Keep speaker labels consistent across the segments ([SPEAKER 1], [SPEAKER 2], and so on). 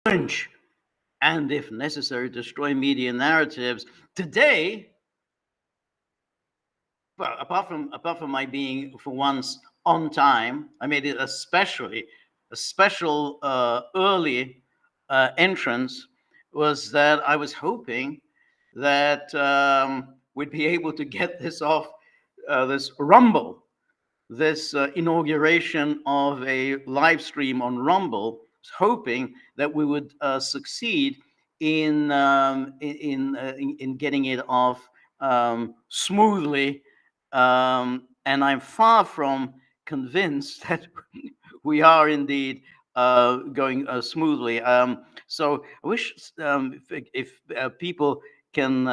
[SPEAKER 1] challenge and, if necessary, destroy media narratives. Today, well, apart from my being for once on time, I made it a special early entrance. Was that I was hoping that we'd be able to get this off, this Rumble, this inauguration of a live stream on Rumble. Was hoping that we would succeed in getting it off smoothly, and I'm far from convinced that we are indeed going smoothly. So I wish if people can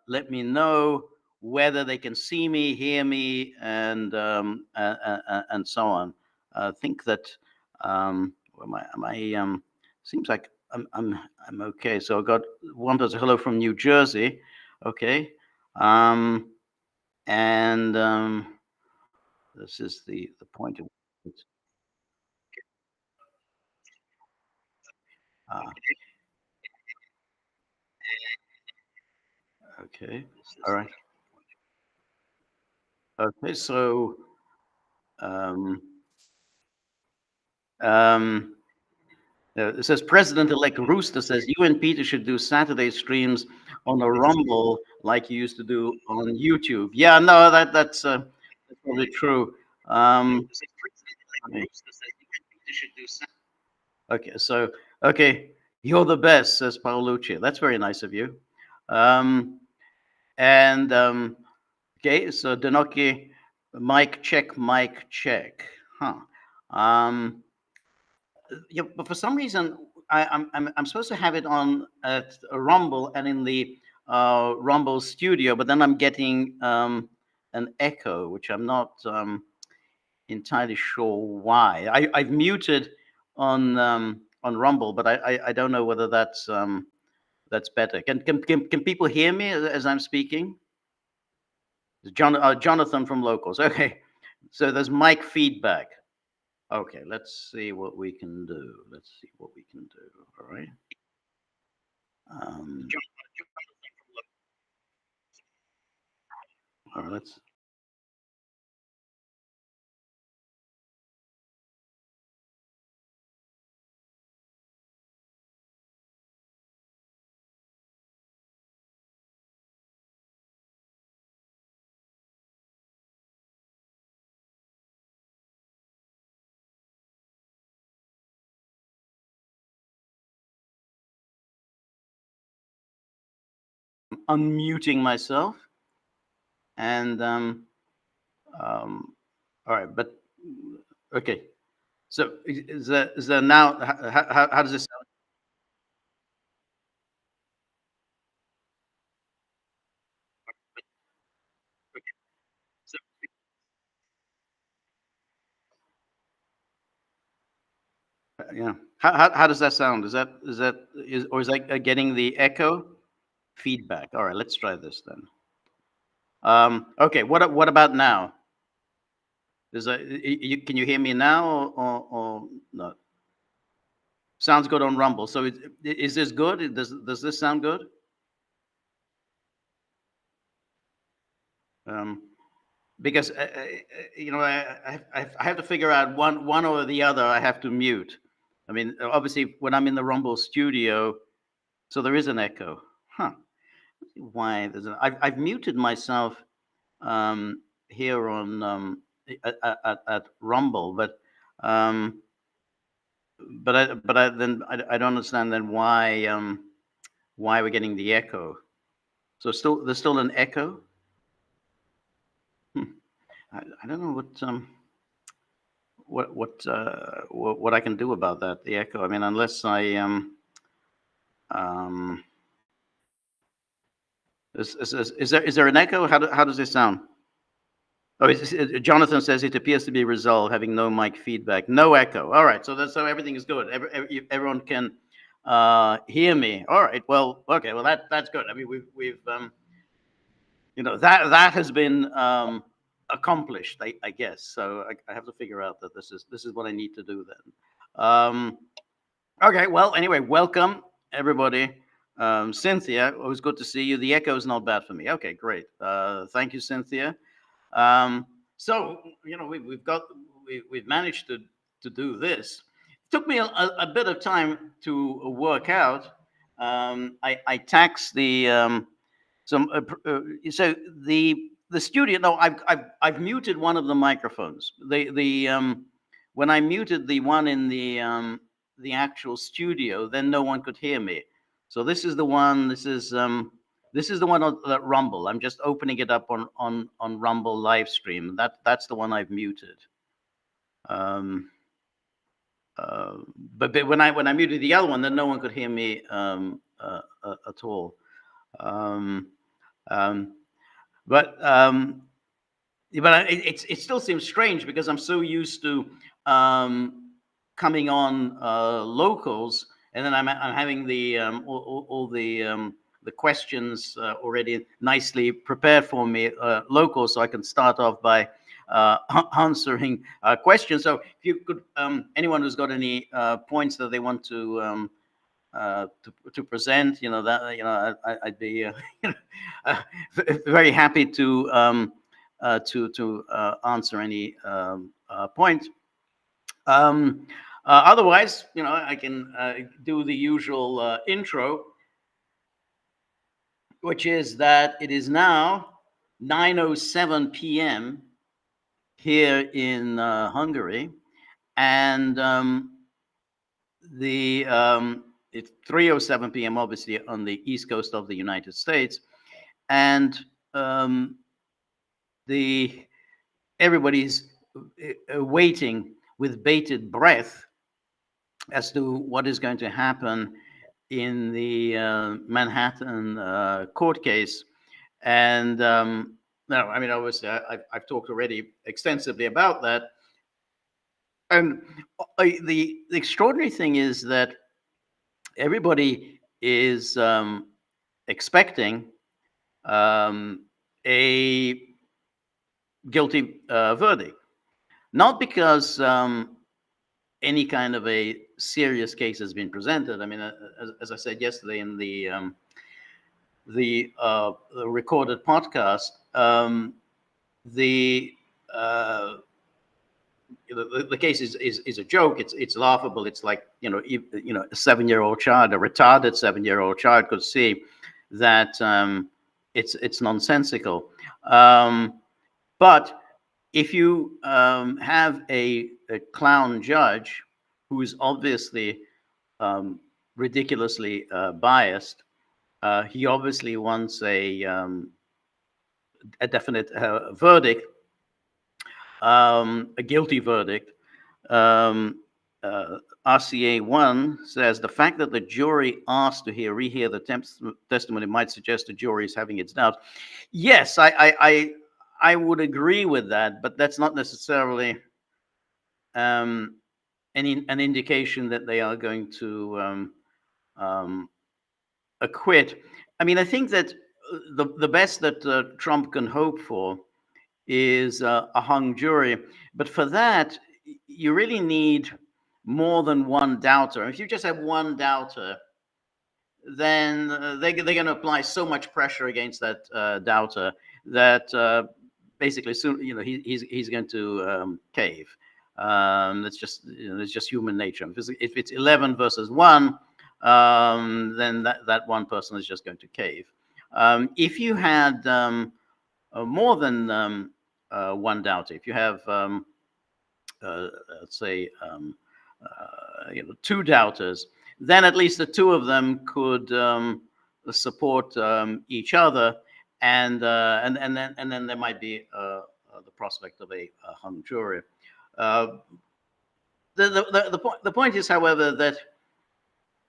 [SPEAKER 1] let me know whether they can see me, hear me, and so on. I think that seems like I'm okay. So I got one does a hello from New Jersey. Okay. And this is the point of it. Ah, okay. All right. Okay. So um, um, it says President-elect Rooster says you and Peter should do Saturday streams on a Rumble like you used to do on YouTube. Yeah, no, that's probably true. Okay, so okay, you're the best, says Paolucci. That's very nice of you. Um, and okay, so Denoki, mic check. Huh. Um, yeah, but for some reason, I'm supposed to have it on at a Rumble and in the Rumble studio, but then I'm getting an echo, which I'm not entirely sure why. I've muted on Rumble, but I don't know whether that's better. Can people hear me as I'm speaking? Jonathan from Locals. Okay, so there's mic feedback. Okay, let's see what we can do. Let's see what we can do. All right. Um, all right. Let's. Unmuting myself, and all right, but okay. So is there now? How does this sound? Yeah. How does that sound? Is that getting the echo feedback? All right, let's try this then. Okay. What about now? Can you hear me now or not? Sounds good on Rumble. So is this good? Does this sound good? Um, because I have to figure out one or the other. I have to mute. I mean, obviously, when I'm in the Rumble studio, so there is an echo. Huh? Why? I've muted myself here on at Rumble, um, I don't understand then why we're getting the echo. So there's still an echo. Hmm. I don't know what I can do about that, the echo. I mean, unless um is there an echo? How does this sound? Oh, Jonathan says it appears to be resolved, having no mic feedback, no echo. All right, so everything is good. Everyone can hear me. All right, well, okay, well that's good. I mean, we've that has been accomplished, I guess. So I have to figure out that this is what I need to do then. Okay, well, anyway, welcome everybody. Cynthia, it was good to see you. The echo is not bad for me. Okay, great. Thank you, Cynthia. Um, so we've managed to do this. It took me a bit of time to work out. I taxed the some so the studio. No, I've muted one of the microphones. The when I muted the one in the actual studio, then no one could hear me. So this is the one. This is the one on Rumble. I'm just opening it up on Rumble live stream. That's the one I've muted. Um, but when I muted the other one, then no one could hear me at all. Um, um, but it still seems strange because I'm so used to coming on locals, and then I'm having all the questions already nicely prepared for me local, so I can start off by answering questions. So if you could, anyone who's got any points that they want to present, I'd be very happy to answer any point. Otherwise, I can do the usual intro, which is that it is now 9:07 p.m. here in Hungary, and it's 3:07 p.m. obviously on the east coast of the United States, and everybody's waiting with bated breath as to what is going to happen in the Manhattan court case. And no, I mean, obviously, I've talked already extensively about that. And the extraordinary thing is that everybody is expecting a guilty verdict, not because any kind of a serious case has been presented. I mean, as I said yesterday in the recorded podcast, the the case is a joke. It's laughable. It's like a 7-year-old child, a retarded 7-year-old child could see that it's nonsensical. But if you have a clown judge who is obviously ridiculously biased, he obviously wants a definite verdict, a guilty verdict. RCA 1 says the fact that the jury asked to rehear the testimony might suggest the jury is having its doubts. Yes, I would agree with that, but that's not necessarily an indication that they are going to acquit. I mean, I think that the best that Trump can hope for is a hung jury, but for that you really need more than one doubter. If you just have one doubter, then they're going to apply so much pressure against that doubter that basically soon he's going to cave. That's just it's just human nature. If it's 11 versus 1, then that one person is just going to cave. If you had more than one doubter, if you have let's say two doubters, then at least the two of them could support each other, and then there might be the prospect of a hung jury. The point is, however, that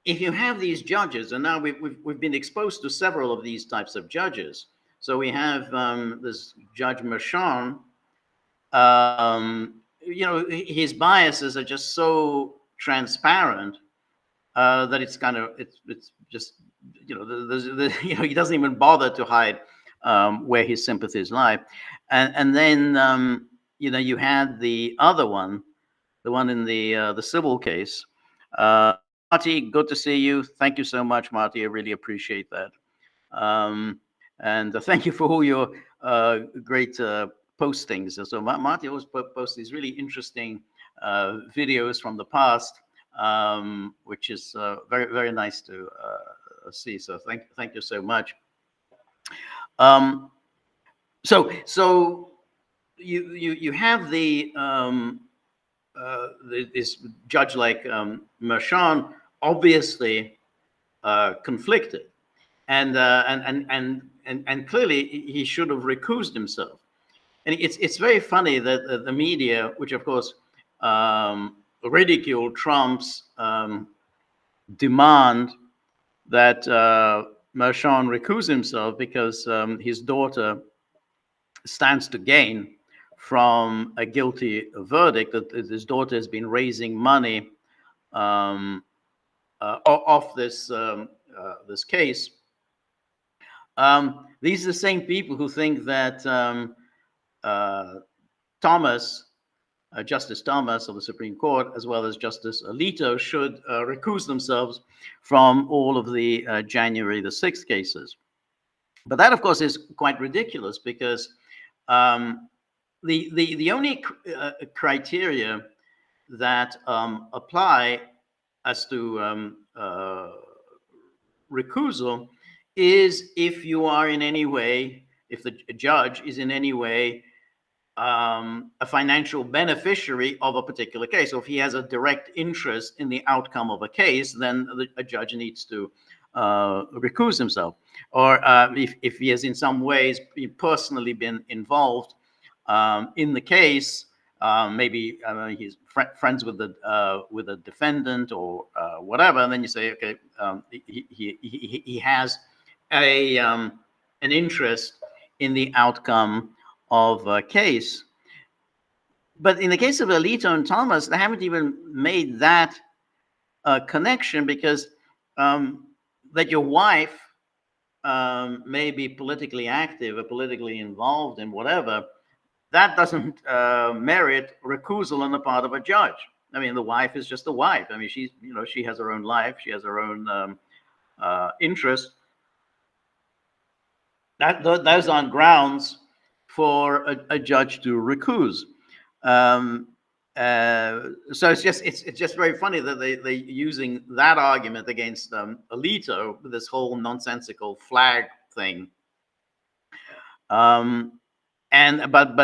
[SPEAKER 1] if you have these judges, and now we've been exposed to several of these types of judges. So we have this Judge Merchan. His biases are just so transparent that it's just he doesn't even bother to hide where his sympathies lie. And then you had the other one, the one in the civil case, Marty, good to see you. Thank you so much, Marty. I really appreciate that. And thank you for all your great postings. So Marty always posts these really interesting videos from the past, which is very, very nice to see. So thank you so much. Um, so you have this judge like Merchan, obviously conflicted, and clearly he should have recused himself. And it's very funny that the media, which of course ridicule Trump's demand that Merchan recuse himself because his daughter stands to gain from a guilty verdict, that his daughter has been raising money off this case. These are the same people who think that Thomas, Justice Thomas of the Supreme Court, as well as Justice Alito, should recuse themselves from all of the January the 6th cases. But that, of course, is quite ridiculous because the only criteria that apply as to recusal is if you are in any way, if the judge is in any way a financial beneficiary of a particular case. So if he has a direct interest in the outcome of a case, then a judge needs to recuse himself. Or if he has in some ways personally been involved in the case, maybe he's friends with the defendant or whatever, and then you say, okay, he has an interest in the outcome of a case. But in the case of Alito and Thomas, they haven't even made that connection, because that your wife may be politically active or politically involved in whatever, that doesn't merit recusal on the part of a judge. I mean, the wife is just the wife. I mean, she's, she has her own life. She has her own interests. Those aren't grounds for a judge to recuse. So it's just very funny that they're using that argument against Alito, this whole nonsensical flag thing. But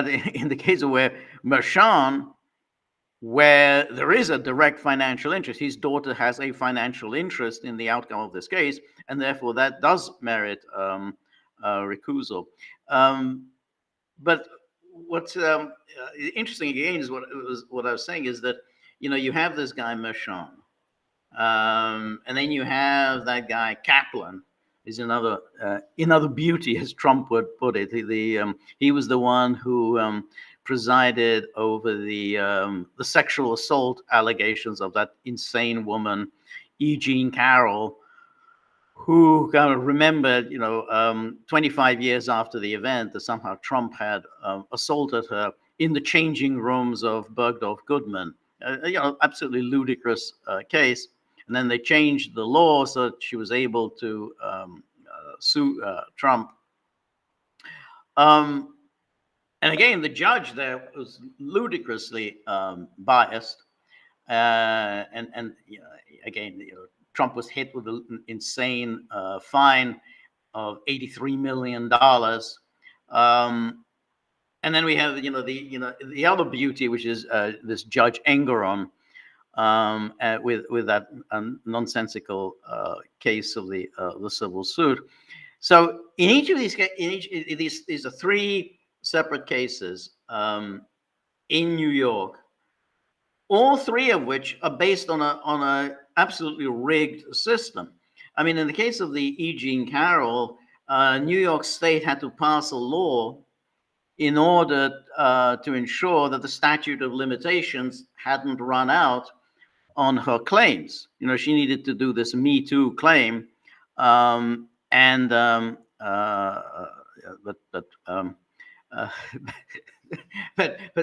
[SPEAKER 1] in the case of where Merchan, where there is a direct financial interest, his daughter has a financial interest in the outcome of this case, and therefore that does merit recusal. But what's interesting again is what I was saying is that you have this guy Merchan, and then you have that guy Kaplan. Is another beauty, as Trump would put it. He was the one who presided over the sexual assault allegations of that insane woman, E. Jean Carroll, who kind of remembered, 25 years after the event, that somehow Trump had assaulted her in the changing rooms of Bergdorf Goodman. Absolutely ludicrous case. And then they changed the law so that she was able to sue Trump. And again, the judge there was ludicrously biased. And again, Trump was hit with an insane fine of $83 million. And then we have, the other beauty, which is this Judge Engoron, with that nonsensical case of the civil suit. So in each of these are three separate cases in New York, all three of which are based on a absolutely rigged system. I mean, in the case of the E. Jean Carroll, New York State had to pass a law in order to ensure that the statute of limitations hadn't run out on her claims. She needed to do this Me Too claim, but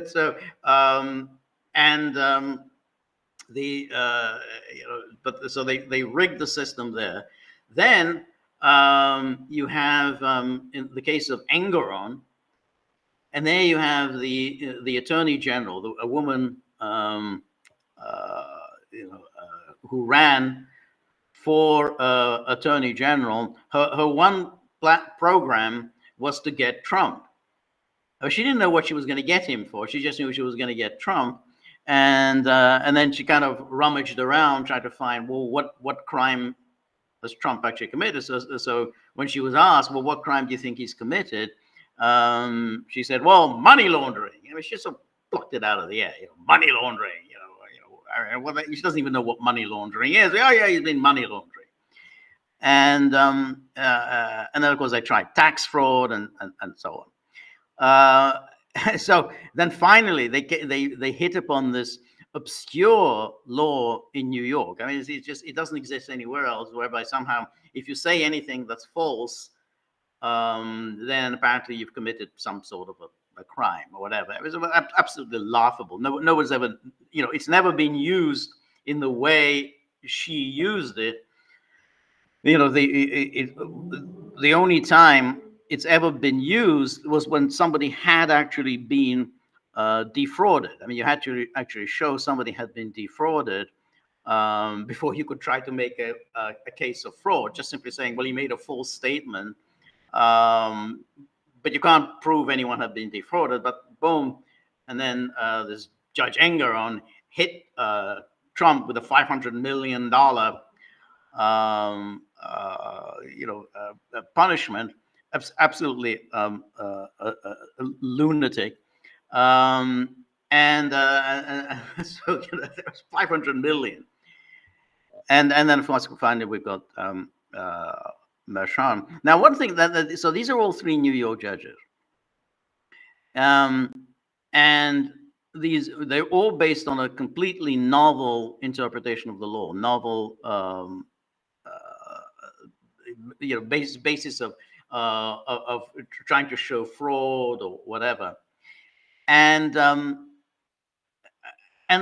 [SPEAKER 1] so the but so they rigged the system there. Then you have in the case of Engeron, and there you have the attorney general, a woman who ran for attorney general. Her one program was to get Trump. She didn't know what she was going to get him for. She just knew she was going to get Trump. And then she kind of rummaged around trying to find, well, what crime has Trump actually committed? So when she was asked, well, what crime do you think he's committed? She said, well, money laundering. I mean, she just plucked it out of the air. Money laundering. She doesn't even know what money laundering is. Oh yeah, he's been money laundering. And then of course they tried tax fraud and so on. So then finally they hit upon this obscure law in New York. I mean, it doesn't exist anywhere else, whereby somehow if you say anything that's false, then apparently you've committed some sort of a crime or whatever. It was absolutely laughable. No one's ever, it's never been used in the way she used it. The only time it's ever been used was when somebody had actually been defrauded. I mean, you had to actually show somebody had been defrauded before you could try to make a case of fraud. Just simply saying, well, he made a false statement, but you can't prove anyone had been defrauded. But boom, and then this Judge Engeron hit Trump with a $500 million punishment. Absolutely lunatic. So there was 500 million. And then of course finally we've got Merchan. Now one thing so these are all three New York judges. And they're all based on a completely novel interpretation of the law, novel basis of trying to show fraud or whatever. And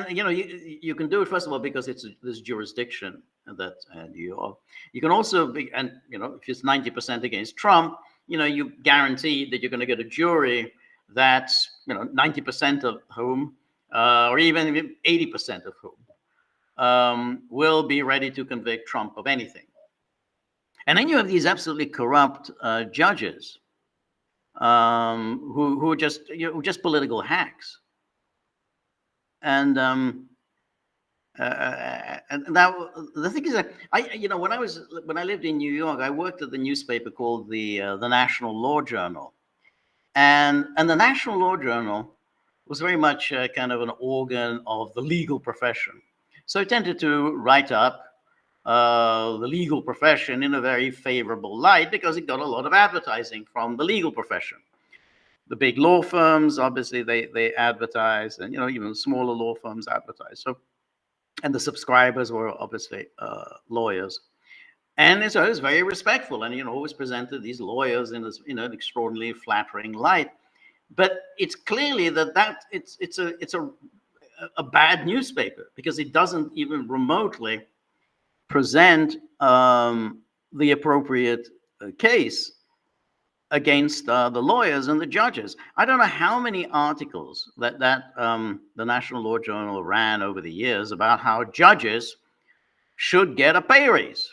[SPEAKER 1] you can do it first of all because it's this jurisdiction that New York. You can also be, and if it's 90% against Trump, you guarantee that you're going to get a jury that's 90% of whom, or even 80% of whom, will be ready to convict Trump of anything. And then you have these absolutely corrupt judges who are just political hacks. And now the thing is that when I lived in New York, I worked at the newspaper called the National Law Journal, and the National Law Journal was very much kind of an organ of the legal profession. So it tended to write up the legal profession in a very favorable light because it got a lot of advertising from the legal profession. The big law firms, obviously, they advertise, and even smaller law firms advertise. So, and the subscribers were obviously lawyers, and so it was very respectful, and always presented these lawyers in this an extraordinarily flattering light. But it's clearly that it's a bad newspaper because it doesn't even remotely present the appropriate case against the lawyers and the judges. I don't know how many articles that the National Law Journal ran over the years about how judges should get a pay raise.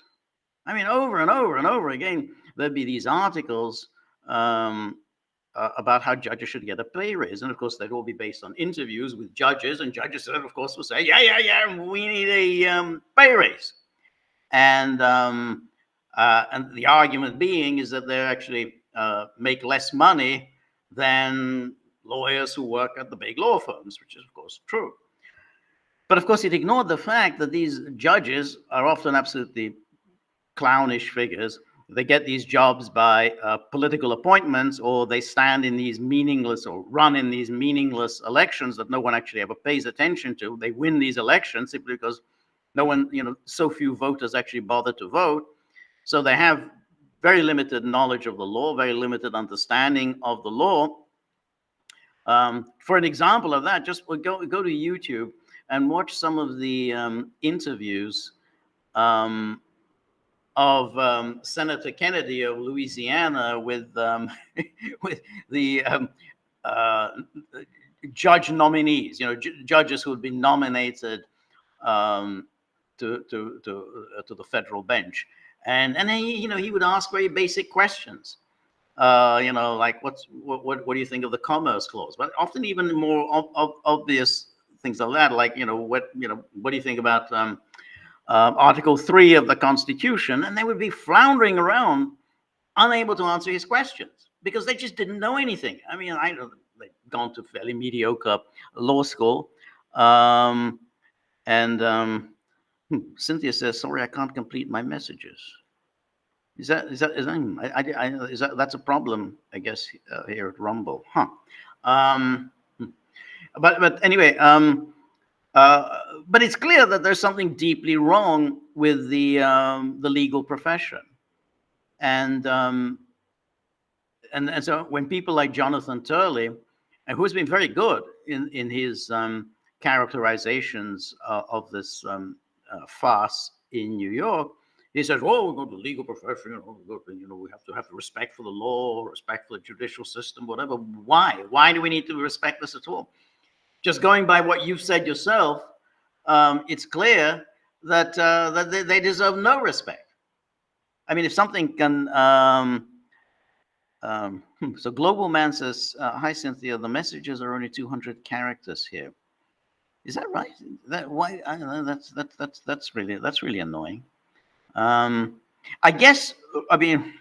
[SPEAKER 1] I mean, over and over and over again, there'd be these articles about how judges should get a pay raise. And of course, they'd all be based on interviews with judges, and judges, of course, will say, yeah, we need a pay raise. And the argument being is that they actually make less money than lawyers who work at the big law firms, which is, of course, true. But of course, it ignored the fact that these judges are often absolutely clownish figures. They get these jobs by political appointments, or they stand in these meaningless or run in these meaningless elections that no one actually ever pays attention to. They win these elections simply because no one, so few voters actually bother to vote. So they have very limited knowledge of the law, very limited understanding of the law. For an example of that, just go to YouTube and watch some of the interviews um, of Senator Kennedy of Louisiana with with the uh, judge nominees, judges who had been nominated um, to the federal bench, and he would ask very basic questions. Like what do you think of the Commerce Clause? But often even more obvious things like that, like what do you think about Article 3 of the Constitution? And they would be floundering around, unable to answer his questions because they just didn't know anything. I mean, I know they'd gone to fairly mediocre law school, and Cynthia says, "Sorry, I can't complete my messages." Is that's a problem, I guess, here at Rumble, huh? Um, but anyway, but it's clear that there's something deeply wrong with the legal profession, and so when people like Jonathan Turley, who has been very good in his characterizations of this farce in New York. He says, "Oh, we go to the legal profession. We have to have respect for the law, respect for the judicial system, whatever." Why? Why do we need to respect this at all? Just going by what you've said yourself, it's clear that they deserve no respect. I mean, if something can. So Global Man says, "Hi Cynthia, the messages are only 200 characters here." Is that right? Why? I don't know. That's really annoying. I guess, I mean,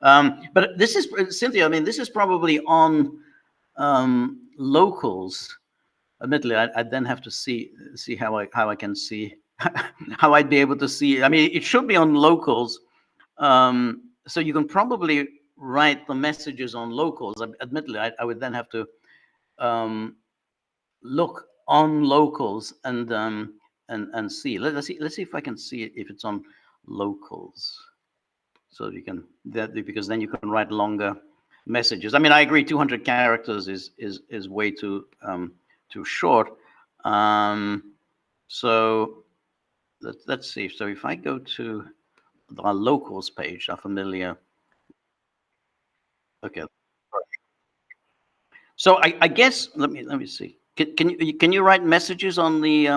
[SPEAKER 1] but this is, Cynthia, I mean, this is probably on locals. Admittedly, I'd then have to see how I can see how I'd be able to see. I mean, it should be on locals, so you can probably write the messages on locals. Admittedly, I would then have to look on locals and see. Let's see if I can see it if it's on locals, so you can because then you can write longer messages. I mean, I agree, 200 characters is way too short. So let's see. So if I go to our locals page, our familiar. Okay. So I guess let me see. Can you write messages on the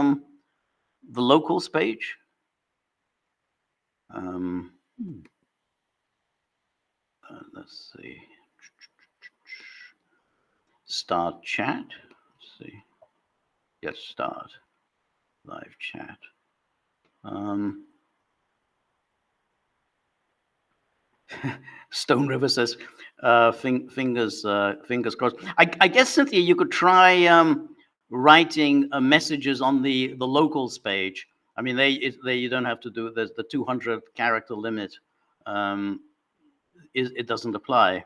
[SPEAKER 1] locals page? Let's see. Start chat. Let's see. Yes, start live chat. Stone River says, fingers crossed. I guess, Cynthia, you could try writing messages on the locals page. I mean, you don't have to do the 200 character limit. It doesn't apply.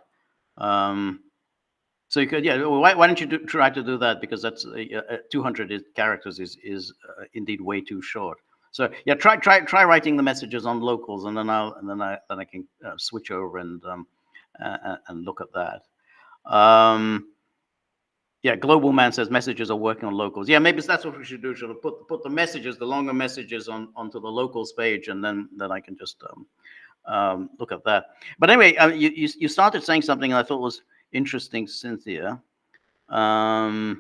[SPEAKER 1] So you could, yeah. Why don't you try to do that? Because that's 200 characters is indeed way too short. So yeah, try writing the messages on locals, and then I can switch over and look at that. Yeah, Global Man says messages are working on locals. Yeah, maybe that's what we should do. Should put the messages, the longer messages, onto the locals page, and then I can just look at that. But anyway, you started saying something I thought was interesting, Cynthia. You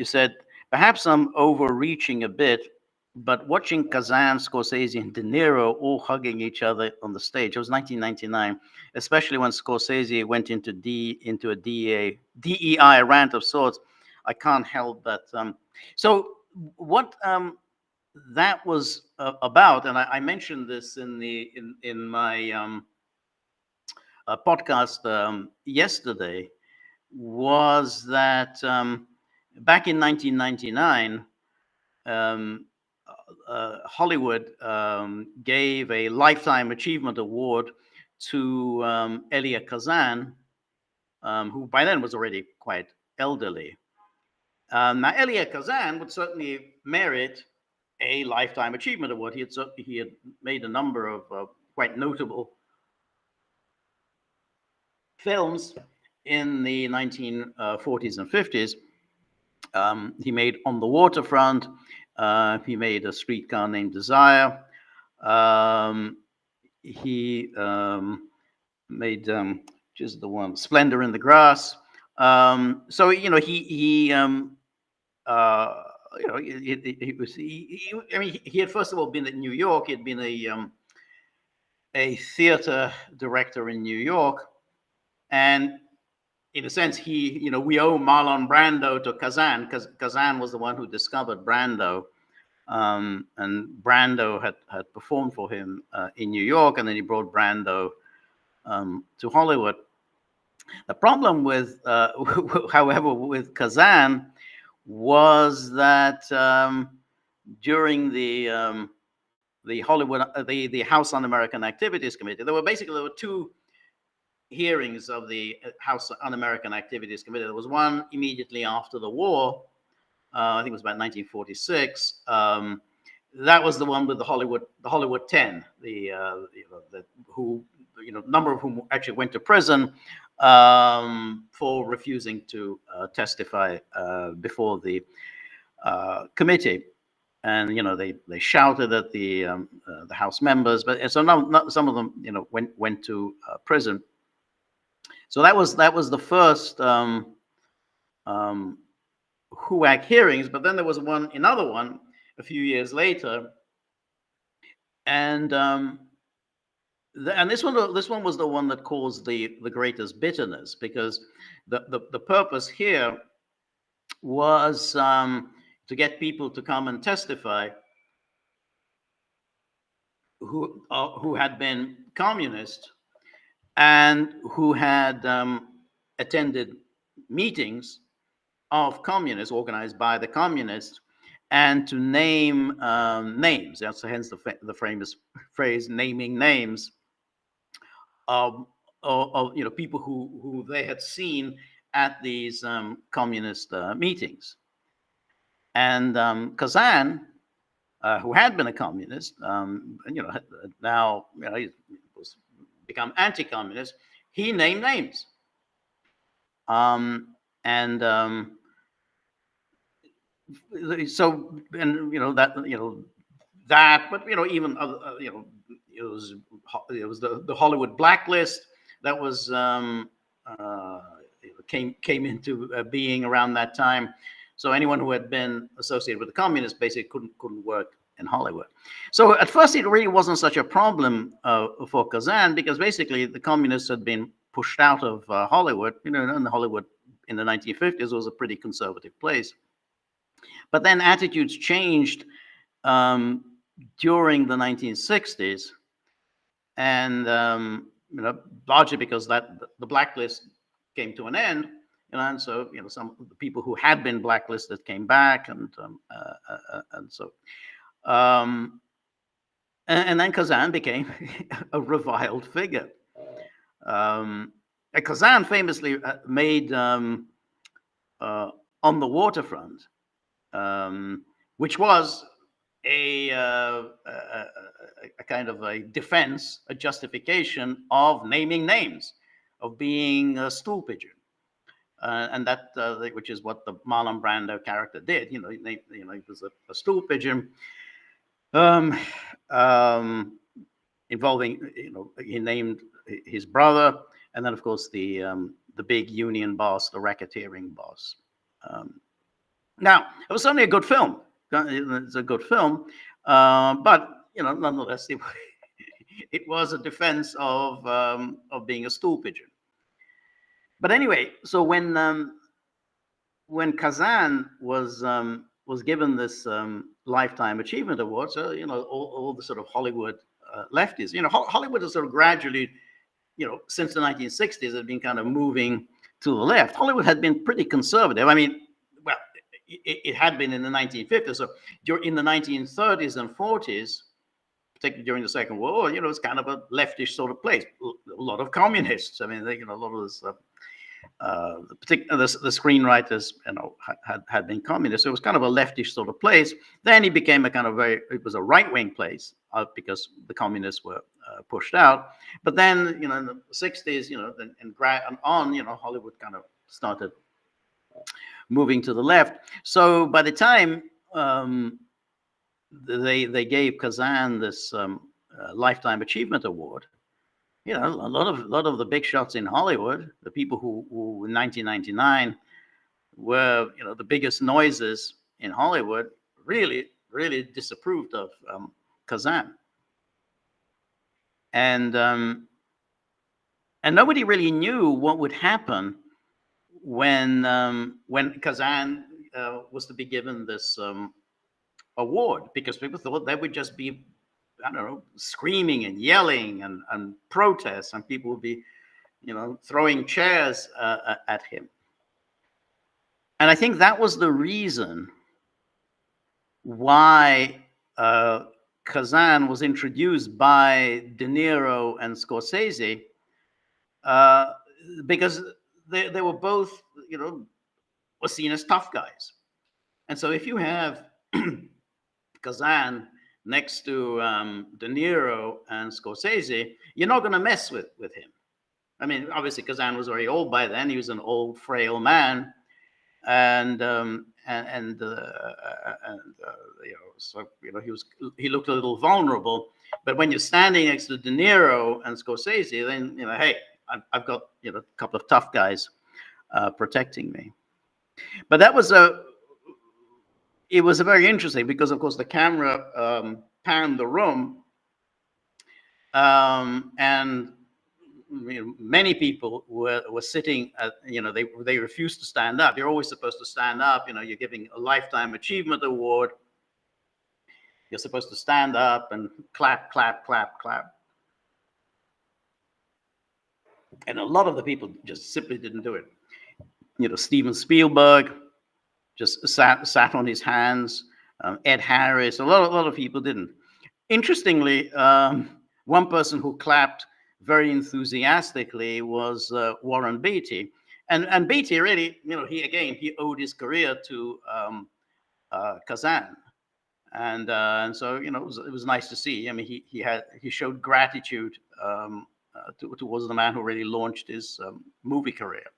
[SPEAKER 1] said, perhaps I'm overreaching a bit, but watching Kazan, Scorsese, and De Niro all hugging each other on the stage, it was 1999, especially when Scorsese went into a DEI rant of sorts. I can't help but so what that was about, and I mentioned this in my podcast yesterday, was that back in 1999, Hollywood gave a Lifetime Achievement Award to Elia Kazan, who by then was already quite elderly. Now, Elia Kazan would certainly merit a Lifetime Achievement Award. He had made a number of quite notable films in the 1940s and 50s. He made On the Waterfront. He made A Streetcar Named Desire. He made just the one, Splendor in the Grass. So he I mean, he had first of all been in New York. He had been a theater director in New York, and in a sense, we owe Marlon Brando to Kazan, because Kazan was the one who discovered Brando, and Brando had performed for him in New York, and then he brought Brando to Hollywood. The problem with, however, with Kazan was that during the Hollywood, the House Un-American Activities Committee, there were two hearings of the House Un-American Activities Committee. There was one immediately after the war. I think it was about 1946. That was the one with the Hollywood 10, number of whom actually went to prison for refusing to testify before the committee. And they shouted at the House members, but so some of them went to prison. So that was the first HUAC hearings. But then there was another one a few years later, and this one was the one that caused the greatest bitterness, because the purpose here was to get people to come and testify who had been communist and who had attended meetings of communists organized by the communists, and to name names. That's hence the famous phrase "naming names" of people who they had seen at these communist meetings. And Kazan, who had been a communist, now he was become anti-communist. He named names, so, and that, but even other, it was the Hollywood blacklist that was came into being around that time. So anyone who had been associated with the communists basically couldn't work in Hollywood. So at first it really wasn't such a problem for Kazan, because basically the communists had been pushed out of Hollywood. And Hollywood in the 1950s was a pretty conservative place. But then attitudes changed during the 1960s, and largely because the blacklist came to an end, and so some of the people who had been blacklisted came back, and so and then Kazan became a reviled figure. Kazan famously made On the Waterfront, which was a kind of a defense, a justification of naming names, of being a stool pigeon, and that which is what the Marlon Brando character did. He was a stool pigeon, involving he named his brother, and then of course the big union boss, the racketeering boss. Now, it was certainly a good film. It's a good film, but nonetheless, it was a defense of being a stool pigeon. But anyway, so when Kazan was given this Lifetime Achievement Award, so all the sort of Hollywood lefties, Hollywood has sort of gradually, since the 1960s, has been kind of moving to the left. Hollywood had been pretty conservative. I mean, well, it had been in the 1950s. So in the 1930s and 40s, particularly during the Second World War, it's kind of a leftish sort of place. A lot of communists. I mean, a lot of this, the screenwriters, had been communists. So it was kind of a leftish sort of place. Then it became it was a right-wing place because the communists were pushed out. But then, in the 60s, and on, Hollywood kind of started moving to the left. So by the time they gave Kazan this Lifetime Achievement Award, a lot of the big shots in Hollywood, the people who in 1999 were the biggest noises in Hollywood, really disapproved of Kazan, and nobody really knew what would happen when Kazan was to be given this award, because people thought that would just be, I don't know, screaming and yelling and protests, and people would be, throwing chairs at him. And I think that was the reason why Kazan was introduced by De Niro and Scorsese, because they were both, were seen as tough guys. And so if you have Kazan next to De Niro and Scorsese, you're not going to mess with him. I mean, obviously Kazan was very old by then. He was an old, frail man, and so he looked a little vulnerable. But when you're standing next to De Niro and Scorsese, then hey, I've got a couple of tough guys protecting me. But it was very interesting, because of course the camera panned the room, and many people were sitting at, they refused to stand up. You're always supposed to stand up. You're giving a Lifetime Achievement Award. You're supposed to stand up and clap, clap, clap, clap. And a lot of the people just simply didn't do it. Steven Spielberg just sat on his hands. Ed Harris, a lot of people didn't. Interestingly, one person who clapped very enthusiastically was Warren Beatty, and Beatty really, he owed his career to Kazan, and so it was nice to see. I mean, he showed gratitude towards the man who really launched his movie career.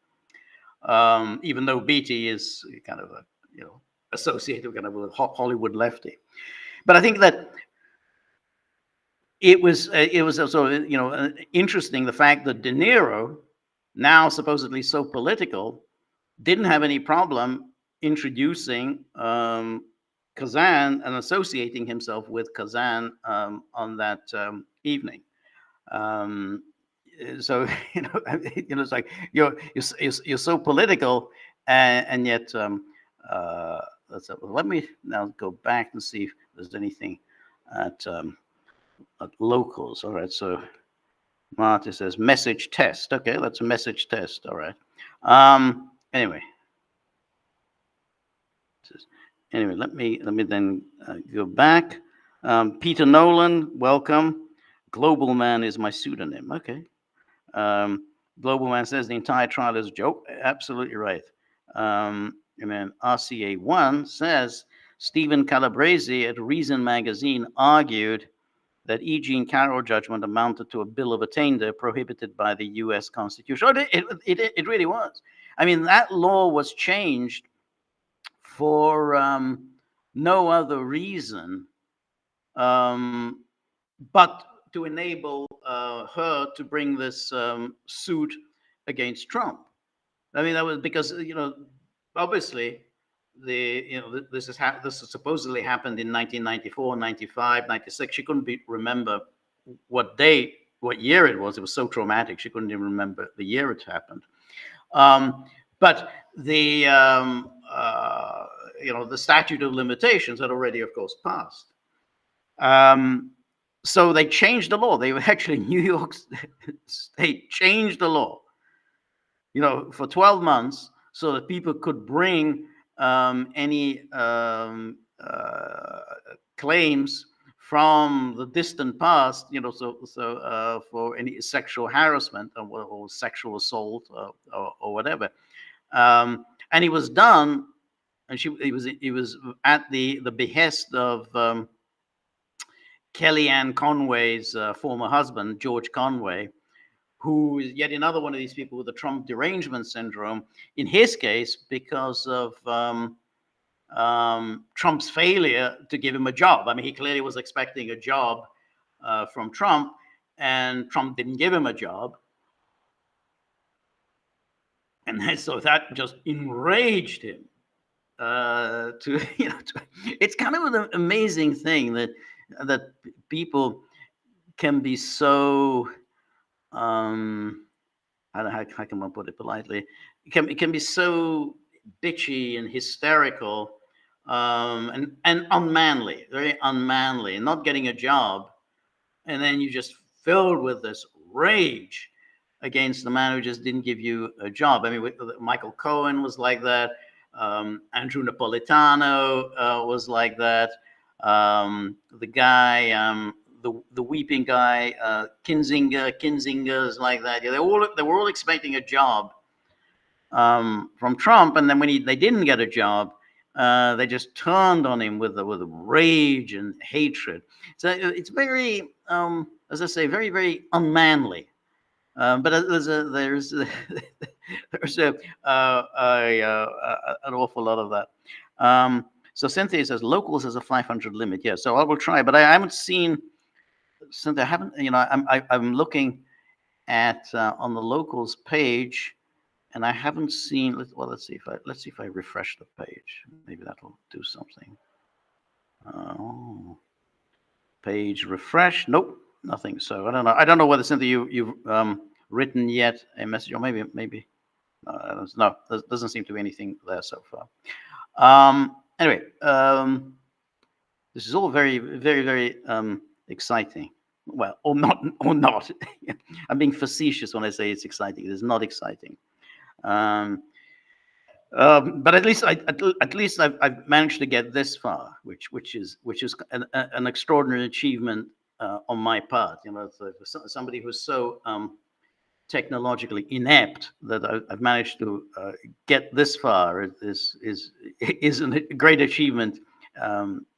[SPEAKER 1] Even though Beatty is kind of associated kind of with Hollywood lefty, but I think that it was also interesting, the fact that De Niro, now supposedly so political, didn't have any problem introducing Kazan and associating himself with Kazan on that evening. So it's like you're so political, and yet let me now go back and see if there's anything at locals. All right, so Marty says message test. Okay, that's a message test. All right. Anyway, let me then go back. Peter Nolan, welcome. Global Man is my pseudonym. Okay. Global Man says the entire trial is a joke. Absolutely right. And then RCA1 says Stephen Calabrese at Reason Magazine argued that E. Jean Carroll judgment amounted to a bill of attainder prohibited by the U.S. Constitution. It really was. I mean, that law was changed for no other reason but to enable her to bring this suit against Trump. I mean, that was because obviously this supposedly happened in 1994, 95, 96. She couldn't remember what year it was. It was so traumatic. She couldn't even remember the year it happened. But the the statute of limitations had already, of course, passed. So they changed the law. They were actually, New York State changed the law, for 12 months, so that people could bring any claims from the distant past, for any sexual harassment or sexual assault or whatever. And it was done, and he was at the behest of Kellyanne Conway's former husband, George Conway, who is yet another one of these people with the Trump derangement syndrome. In his case, because of Trump's failure to give him a job. I mean, he clearly was expecting a job from Trump, and Trump didn't give him a job. And so that just enraged him. It's kind of an amazing thing that people can be so, I don't know how can one put it politely, it can be so bitchy and hysterical, and unmanly, very unmanly, and not getting a job, and then you just filled with this rage against the man who just didn't give you a job. I mean, Michael Cohen was like that. Andrew Napolitano was like that. The guy, the weeping guy, Kinzinger's like that. Yeah, they were all expecting a job from Trump, and then when they didn't get a job, they just turned on him with rage and hatred. So it's very, as I say, very, very unmanly. But there's an awful lot of that. So Cynthia says locals has a 500 limit. Yeah, so I will try, but I haven't seen. Cynthia, I haven't. I'm looking at on the locals page, and I haven't seen. Let's see if I refresh the page. Maybe that'll do something. Page refresh. Nope. Nothing. So I don't know whether Cynthia you've written yet a message, or maybe no. There doesn't seem to be anything there so far. Anyway, this is all very, very, very exciting. Well, or not. I'm being facetious when I say it's exciting. It is not exciting. But at least I've managed to get this far, which is an extraordinary achievement on my part. For somebody who's so technologically inept that I've managed to get this far is a great achievement.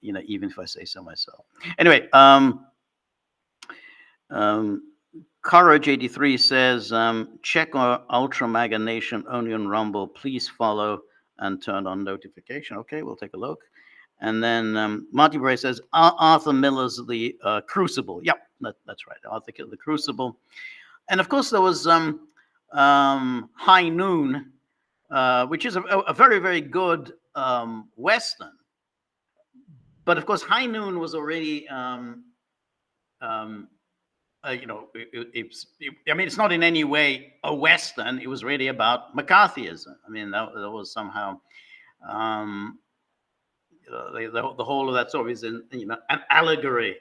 [SPEAKER 1] Even if I say so myself. Anyway, Courage83 says, check our Ultra Maga Nation only on Rumble. Please follow and turn on notification. Okay, we'll take a look. And then Marty Bray says, Arthur Miller's The Crucible. Yep, that's right, Arthur The Crucible. And of course, there was High Noon, which is a very, very good Western. But of course, High Noon was already, it's not in any way a Western. It was really about McCarthyism. I mean, that was somehow, the whole of that story is an allegory. I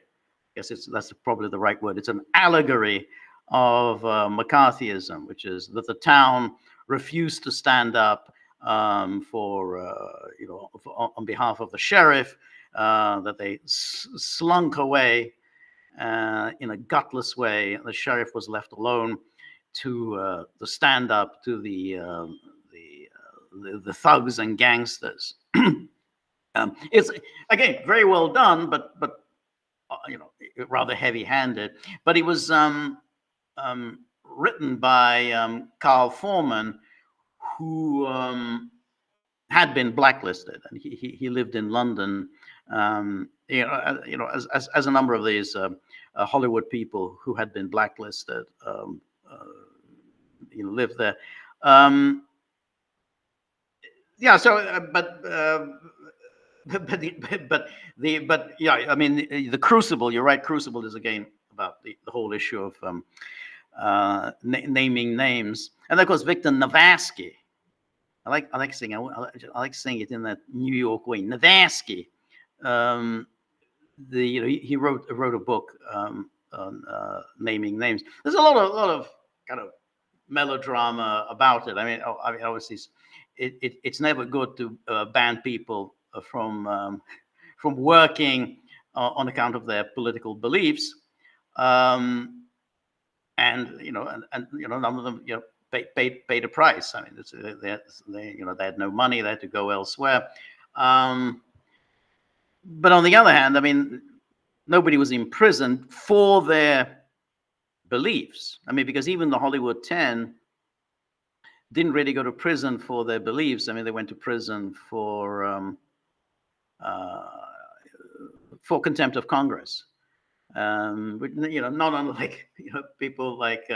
[SPEAKER 1] guess that's probably the right word. It's an allegory of McCarthyism, which is that the town refused to stand up on behalf of the sheriff, that they slunk away in a gutless way. The sheriff was left alone to stand up to the thugs and gangsters. It's again very well done, but rather heavy-handed. But it was written by Carl Foreman, who had been blacklisted, and he lived in London. As a number of these Hollywood people who had been blacklisted, lived there. The Crucible. You're right. Crucible is again about the whole issue of naming names, and of course Victor Navasky. I like saying it in that New York way. Navasky. He wrote a book on naming names. There's a lot of kind of melodrama about it. I mean, obviously, it's never good to ban people from working on account of their political beliefs, and none of them paid a price. I mean, they had no money. They had to go elsewhere. But on the other hand, I mean, nobody was imprisoned for their beliefs. I mean, because even the Hollywood 10 didn't really go to prison for their beliefs. I mean, they went to prison uh, for contempt of Congress. Not unlike people like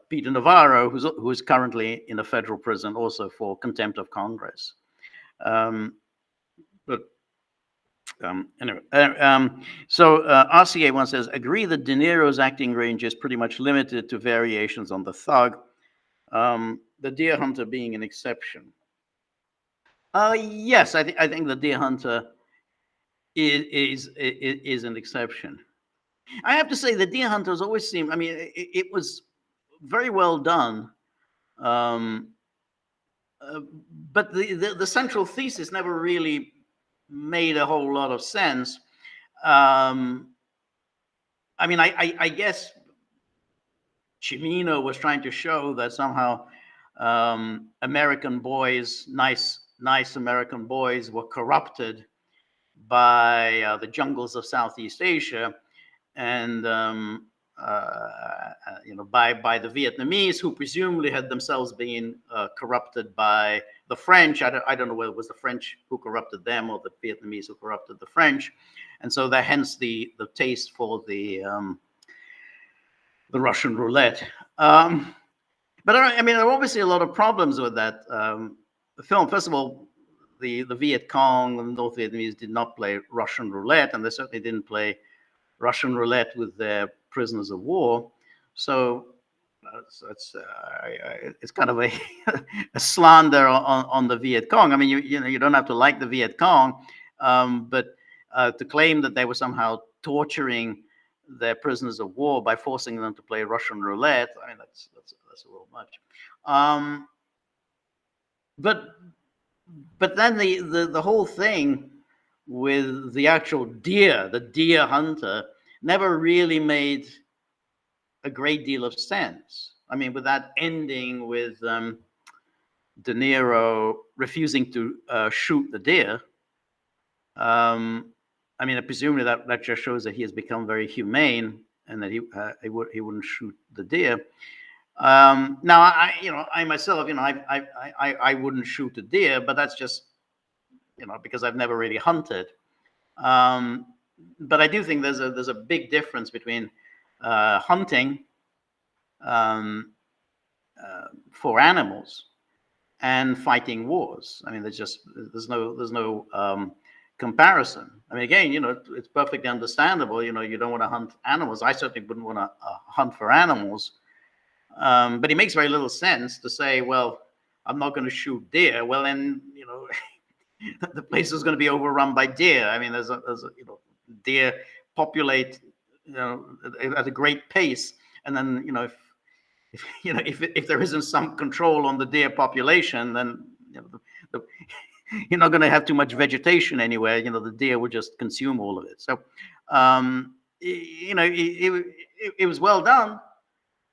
[SPEAKER 1] Peter Navarro, who's currently in a federal prison also for contempt of Congress. But anyway, so RCA one says, agree that De Niro's acting range is pretty much limited to variations on the thug, the deer hunter being an exception. Yes, I think the deer hunter is an exception. I have to say, the deer hunters always seem. I mean, it was very well done, um, but the central thesis never really made a whole lot of sense. I mean, I guess Cimino was trying to show that somehow American boys, nice American boys, were corrupted by the jungles of Southeast Asia, and by the Vietnamese, who presumably had themselves been corrupted by the French. I don't know whether it was the French who corrupted them or the Vietnamese who corrupted the French, and so that hence the taste for the Russian roulette. But I mean, there are obviously a lot of problems with that film. First of all, the Viet Cong and North Vietnamese did not play Russian roulette, and they certainly didn't play Russian roulette with their prisoners of war. So it's kind of a slander on the Viet Cong. I mean, you don't have to like the Viet Cong, but to claim that they were somehow torturing their prisoners of war by forcing them to play Russian roulette, I mean, that's a little much. But then the whole thing with the actual deer, the deer hunter, never really made a great deal of sense. I mean, with that ending with De Niro refusing to shoot the deer, I mean, presumably that just shows that he has become very humane and that he wouldn't shoot the deer. Now, I myself, I wouldn't shoot a deer, but that's just, because I've never really hunted. But I do think there's a big difference between hunting for animals and fighting wars. I mean, there's no comparison. I mean, again, it's perfectly understandable. You don't want to hunt animals. I certainly wouldn't want to hunt for animals. But it makes very little sense to say, well, I'm not going to shoot deer. Well, then, the place is going to be overrun by deer. I mean, deer populate, at a great pace, and then, if there isn't some control on the deer population, then you're not going to have too much vegetation anywhere. The deer will just consume all of it. So, it was well done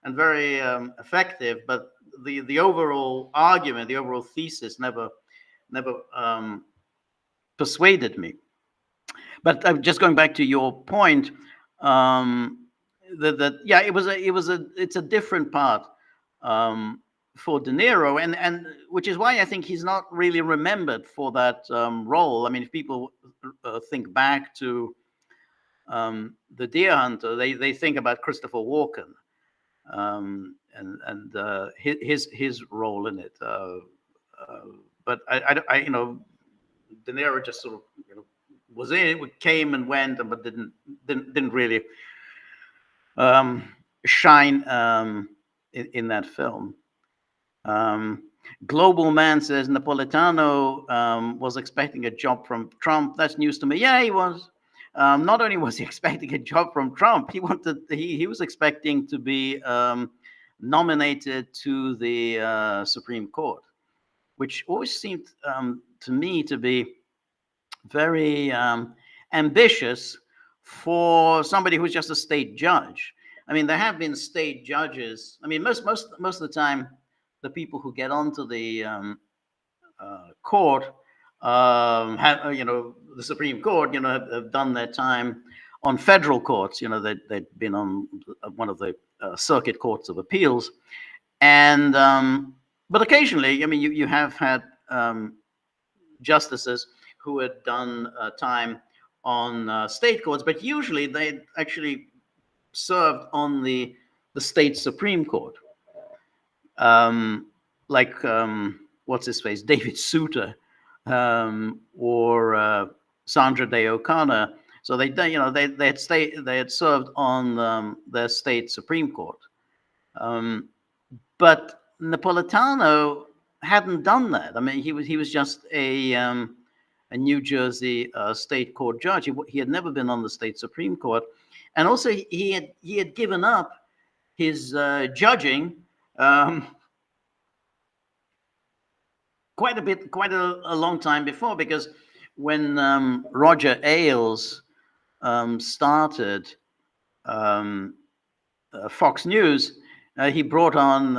[SPEAKER 1] and very effective, but the overall argument, the overall thesis, never persuaded me. But just going back to your point, it's a different part for De Niro, and which is why I think he's not really remembered for that role. I mean, if people think back to The Deer Hunter, they think about Christopher Walken and his role in it. But I De Niro just sort of was in it, came and went, but didn't really shine in that film. Global Man says Napolitano was expecting a job from Trump. That's news to me. Yeah, he was. Not only was he expecting a job from Trump, he was expecting to be nominated to the Supreme Court, which always seemed to me to be very ambitious for somebody who's just a state judge. I mean, there have been state judges. I mean, most of the time, the people who get onto the court, the Supreme Court, have done their time on federal courts. They'd been on one of the circuit courts of appeals, and but occasionally, I mean, you have had justices who had done time on state courts, but usually they actually served on the state Supreme Court, like what's his face, David Souter, or Sandra Day O'Connor. So they had served on their state Supreme Court, but Napolitano hadn't done that. I mean, he was just a New Jersey state court judge. He had never been on the state Supreme Court, and also he had given up his judging quite a long time before, because when Roger Ailes started Fox News, he brought on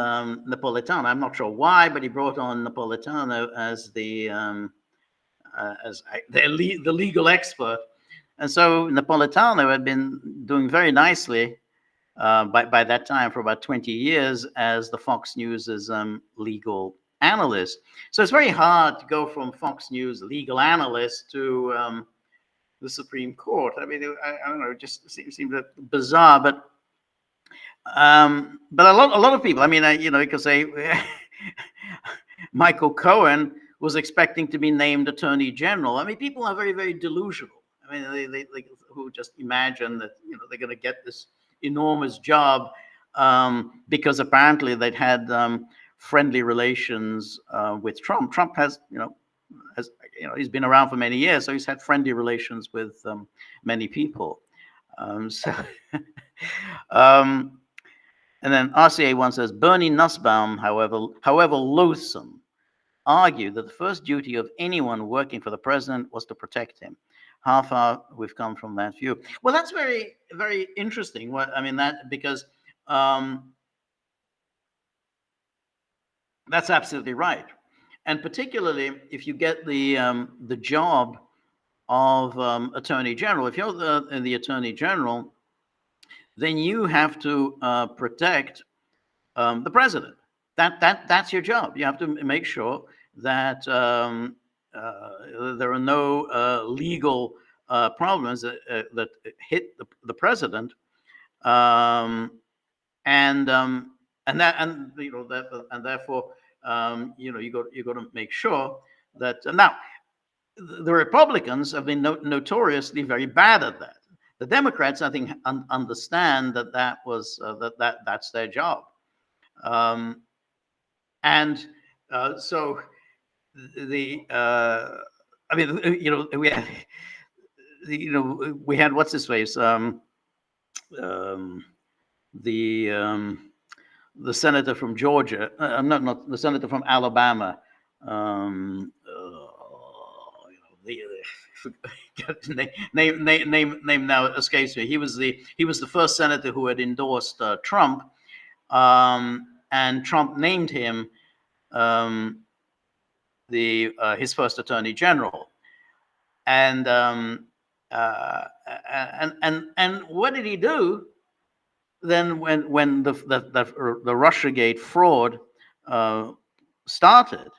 [SPEAKER 1] Napolitano. I'm not sure why, but he brought on Napolitano as the legal expert. And so Napolitano had been doing very nicely by that time for about 20 years as the Fox News's legal analyst. So it's very hard to go from Fox News legal analyst to the Supreme Court. I mean, I don't know, it just seems bizarre, but a lot of people, I mean, you could say Michael Cohen was expecting to be named Attorney General. I mean, people are very, very delusional. I mean, they who just imagine that they're going to get this enormous job because apparently they'd had friendly relations with Trump. Trump has he's been around for many years, so he's had friendly relations with many people. And then RCA one says, Bernie Nussbaum, however loathsome, argued that the first duty of anyone working for the president was to protect him. How far we've come from that view? Well, that's very, very interesting. Because that's absolutely right, and particularly if you get the job of Attorney General. If you're the Attorney General, then you have to protect the president. That's your job. You have to make sure that there are no legal problems that hit the president, and therefore you got to make sure that now the Republicans have been notoriously very bad at that. The Democrats, I think, understand that's their job, and so we had what's his face, the senator from Georgia, not the senator from Alabama. Name now escapes me. He was the first senator who had endorsed Trump, and Trump named him his first attorney general. And what did he do then when the Russiagate fraud started?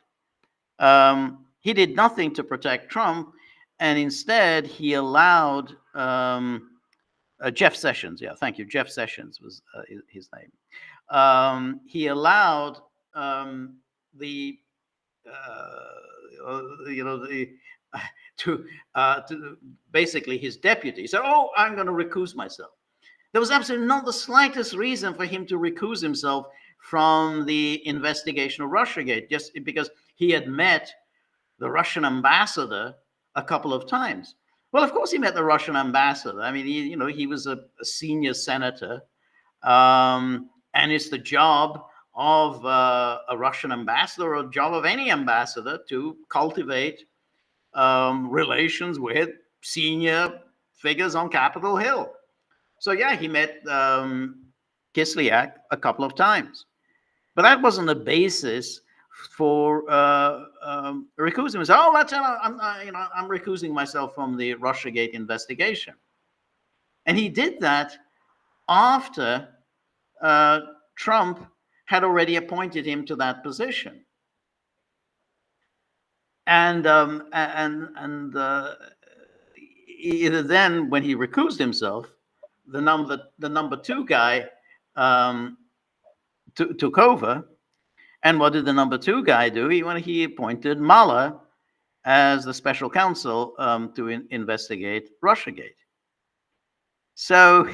[SPEAKER 1] He did nothing to protect Trump, and instead he allowed Jeff Sessions. Yeah, thank you. Jeff Sessions was his name. He allowed to basically his deputy said, "Oh, I'm going to recuse myself." There was absolutely not the slightest reason for him to recuse himself from the investigation of Russiagate, just because he had met the Russian ambassador a couple of times. Well, of course he met the Russian ambassador. I mean, he was a senior senator, and it's the job of a Russian ambassador, or a job of any ambassador, to cultivate relations with senior figures on Capitol Hill. So yeah, he met Kislyak a couple of times, but that wasn't a basis for recusing himself. Oh, I'm recusing myself from the Russiagate investigation. And he did that after Trump had already appointed him to that position. And either then, when he recused himself, the number two guy took over. And what did the number two guy do? He appointed Mueller as the special counsel to investigate Russiagate. So,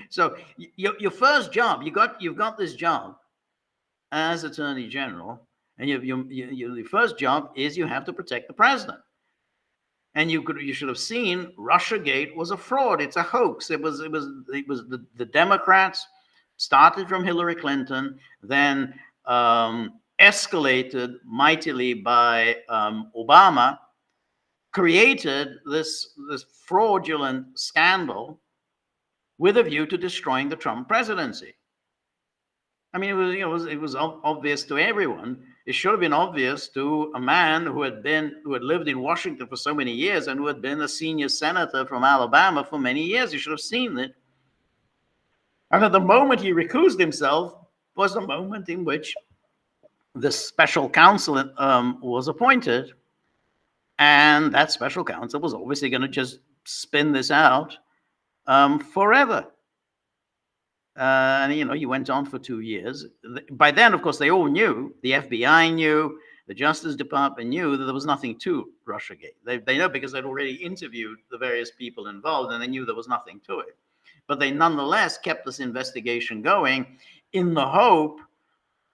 [SPEAKER 1] so your first job, you've got this job as Attorney General, and your first job is you have to protect the president. And you should have seen Russiagate was a fraud. It's a hoax. It was the Democrats started from Hillary Clinton, then escalated mightily by Obama, created this fraudulent scandal with a view to destroying the Trump presidency. I mean, it was obvious to everyone. It should have been obvious to a man who had lived in Washington for so many years and who had been a senior senator from Alabama for many years. He should have seen it. And at the moment he recused himself was the moment in which the special counsel was appointed. And that special counsel was obviously going to just spin this out forever. And, he went on for 2 years. By then, of course, they all knew, the FBI knew, the Justice Department knew that there was nothing to Russiagate. They know because they'd already interviewed the various people involved, and they knew there was nothing to it. But they nonetheless kept this investigation going in the hope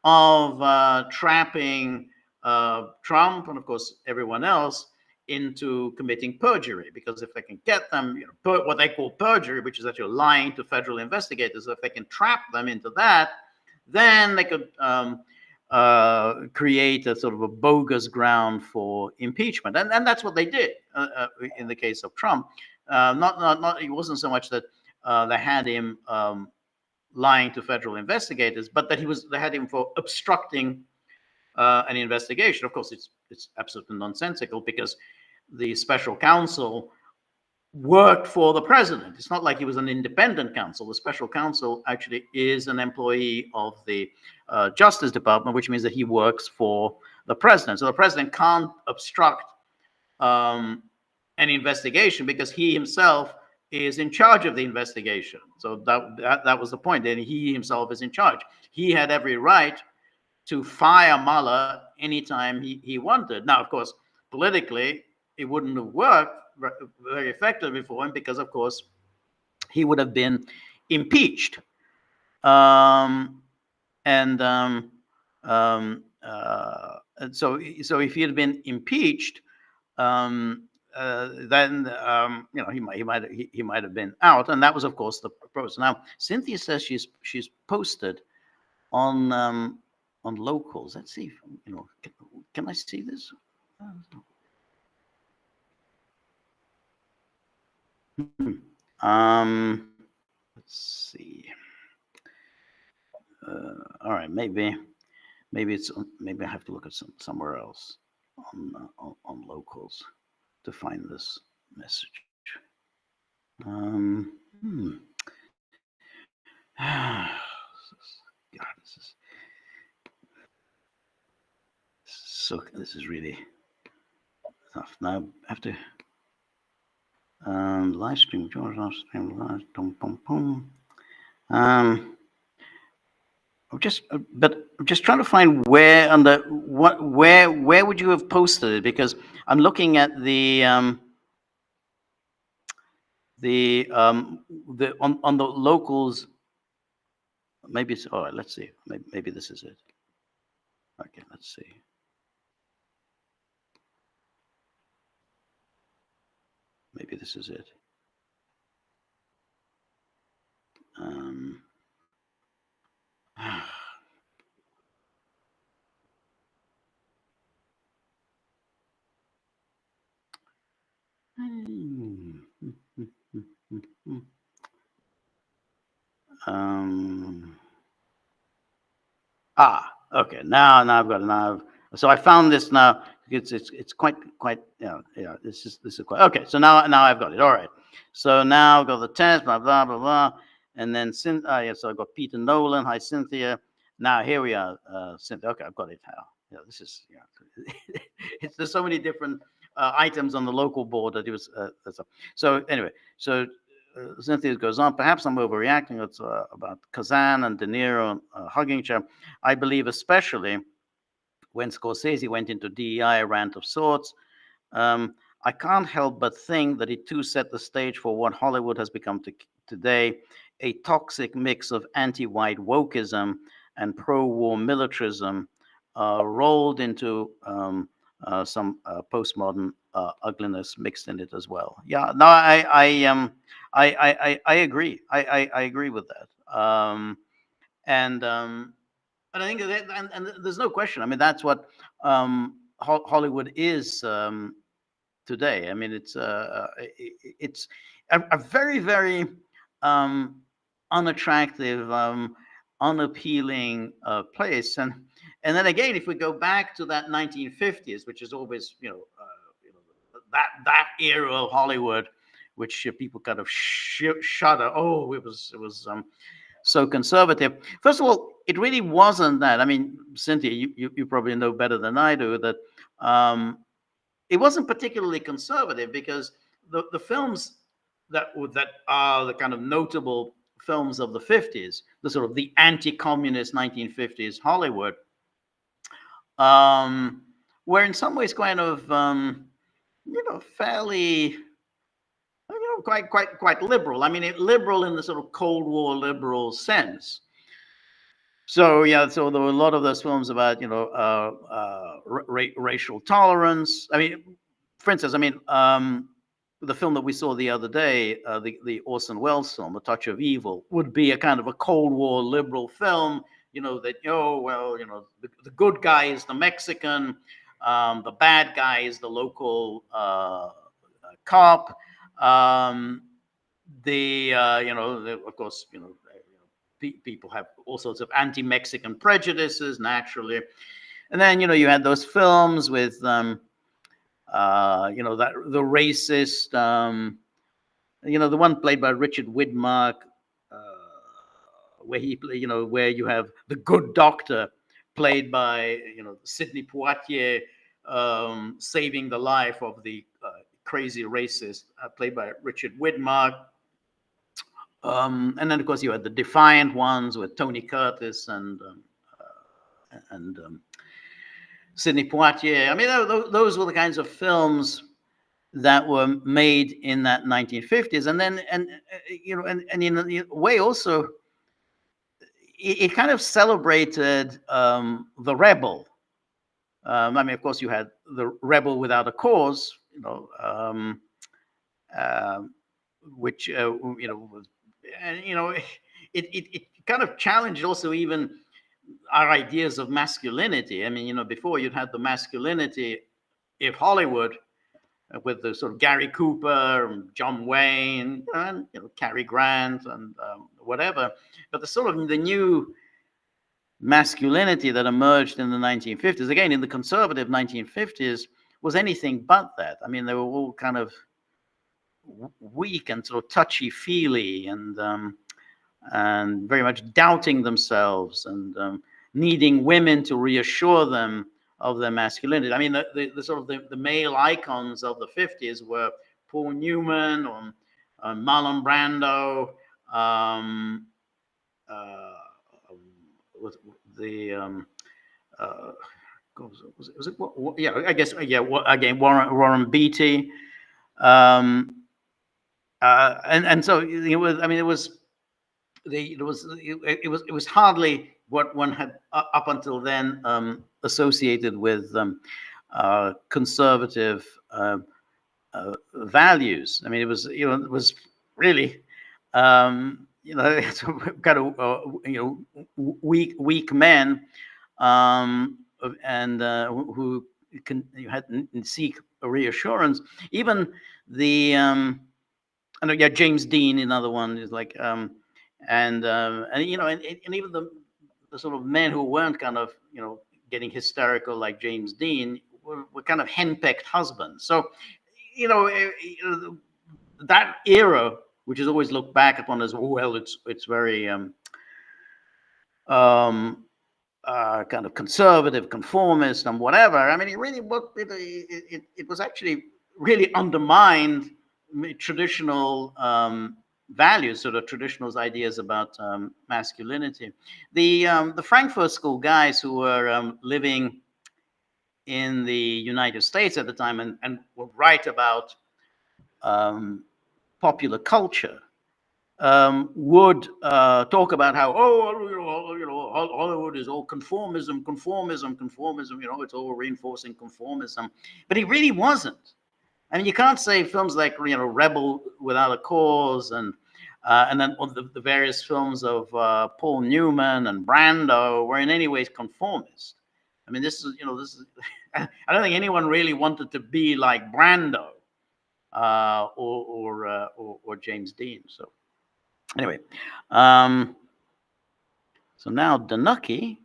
[SPEAKER 1] of trapping Trump and, of course, everyone else into committing perjury, because if they can get them, what they call perjury, which is that you're lying to federal investigators, if they can trap them into that, then they could create a sort of a bogus ground for impeachment, and that's what they did in the case of Trump. It wasn't so much that they had him lying to federal investigators, but that they had him for obstructing an investigation. Of course, it's absolutely nonsensical because the special counsel worked for the president. It's not like he was an independent counsel. The special counsel actually is an employee of the Justice Department, which means that he works for the president. So the president can't obstruct an investigation because he himself is in charge of the investigation. So that was the point. And he himself is in charge. He had every right to fire Mueller anytime he wanted. Now, of course, politically, it wouldn't have worked very effectively for him because, of course, he would have been impeached. And so if he had been impeached, then he might have been out, and that was, of course, the process. Now, Cynthia says she's posted on locals. Let's see if, can I see this? Let's see. All right, maybe I have to look at somewhere else on locals to find this message. God, this is really tough. Now I have to live stream. George live stream live. I'm just trying to find where where would you have posted it, because I'm looking at the on the locals. Maybe it's all right. Let's see. Maybe this is it. Okay, let's see. Maybe this is it. Okay. Now I've got it. So I found this now. It's quite this is quite okay. So now I've got it. All right. So now I've got the test, blah blah blah blah, and then yeah. So I've got Peter Nolan. Hi Cynthia. Now here we are, Cynthia. Okay, I've got it now. Yeah, this is there's so many different items on the local board that it was. So anyway, so Cynthia goes on. Perhaps I'm overreacting. It's about Kazan and De Niro hugging each other. I believe especially when Scorsese went into DEI, a rant of sorts. I can't help but think that it too set the stage for what Hollywood has become today, a toxic mix of anti-white wokeism and pro-war militarism rolled into some postmodern ugliness mixed in it as well. Yeah, no, I agree. I agree with that. And I think that, and there's no question. I mean, that's what Hollywood is today. I mean, it's a very, very unattractive, unappealing place. And then again, if we go back to that 1950s, which is always that era of Hollywood, which people kind of shudder. Oh, it was so conservative. First of all, it really wasn't that. I mean, Cynthia, you probably know better than I do that it wasn't particularly conservative because the films that are the kind of notable films of the 50s, the sort of the anti-communist 1950s Hollywood, were in some ways kind of fairly quite liberal. I mean, liberal in the sort of Cold War liberal sense. So yeah, so there were a lot of those films about racial tolerance. I mean, for instance, I mean the film that we saw the other day, the Orson Welles film, A Touch of Evil, would be a kind of a Cold War liberal film. That the good guy is the Mexican, the bad guy is the local cop. Of course, people have all sorts of anti-Mexican prejudices naturally, and then you had those films with that the racist, the one played by Richard Widmark, where where you have the good doctor played by Sidney Poitier, saving the life of the crazy racist played by Richard Widmark. And then, of course, you had the Defiant ones with Tony Curtis and Sidney Poitier. I mean, those were the kinds of films that were made in that 1950s. And then, and in a way also, it kind of celebrated the rebel. I mean, of course, you had the rebel without a cause, which was, and it kind of challenged also even our ideas of masculinity. I mean, before you'd had the masculinity of Hollywood with the sort of Gary Cooper and John Wayne and Cary Grant and whatever, but the sort of the new masculinity that emerged in the 1950s, again in the conservative 1950s, was anything but that. I mean, they were all kind of weak and sort of touchy-feely and very much doubting themselves and needing women to reassure them of their masculinity. I mean, the sort of the male icons of the 50s were Paul Newman or Marlon Brando, was it yeah, I guess, yeah, again, Warren Beatty. And so it was. I mean, it was hardly what one had up until then associated with conservative values. I mean, it was it was really kind of weak men and who had seek a reassurance. Even the James Dean, another one, is like, and even the sort of men who weren't kind of getting hysterical like James Dean were kind of henpecked husbands. So, that era, which is always looked back upon as, well, it's very kind of conservative, conformist, and whatever. I mean, it was actually really undermined traditional values, sort of traditional ideas about masculinity. The Frankfurt School guys who were living in the United States at the time and would write about popular culture would talk about how, Hollywood is all conformism. It's all reinforcing conformism, but it really wasn't. I mean, you can't say films like Rebel Without a Cause and then the various films of Paul Newman and Brando were in any way conformist. I mean, this is I don't think anyone really wanted to be like Brando or James Dean. So anyway, so now Danuki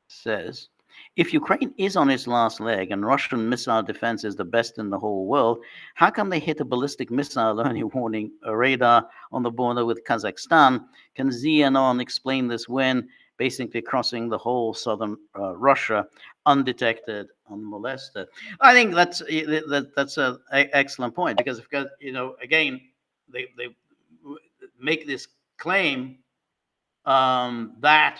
[SPEAKER 1] says, if Ukraine is on its last leg and Russian missile defense is the best in the whole world, how come they hit a ballistic missile early warning radar on the border with Kazakhstan? Can ZNON explain this when basically crossing the whole southern Russia undetected, unmolested? I think that's an excellent point, because again, they make this claim that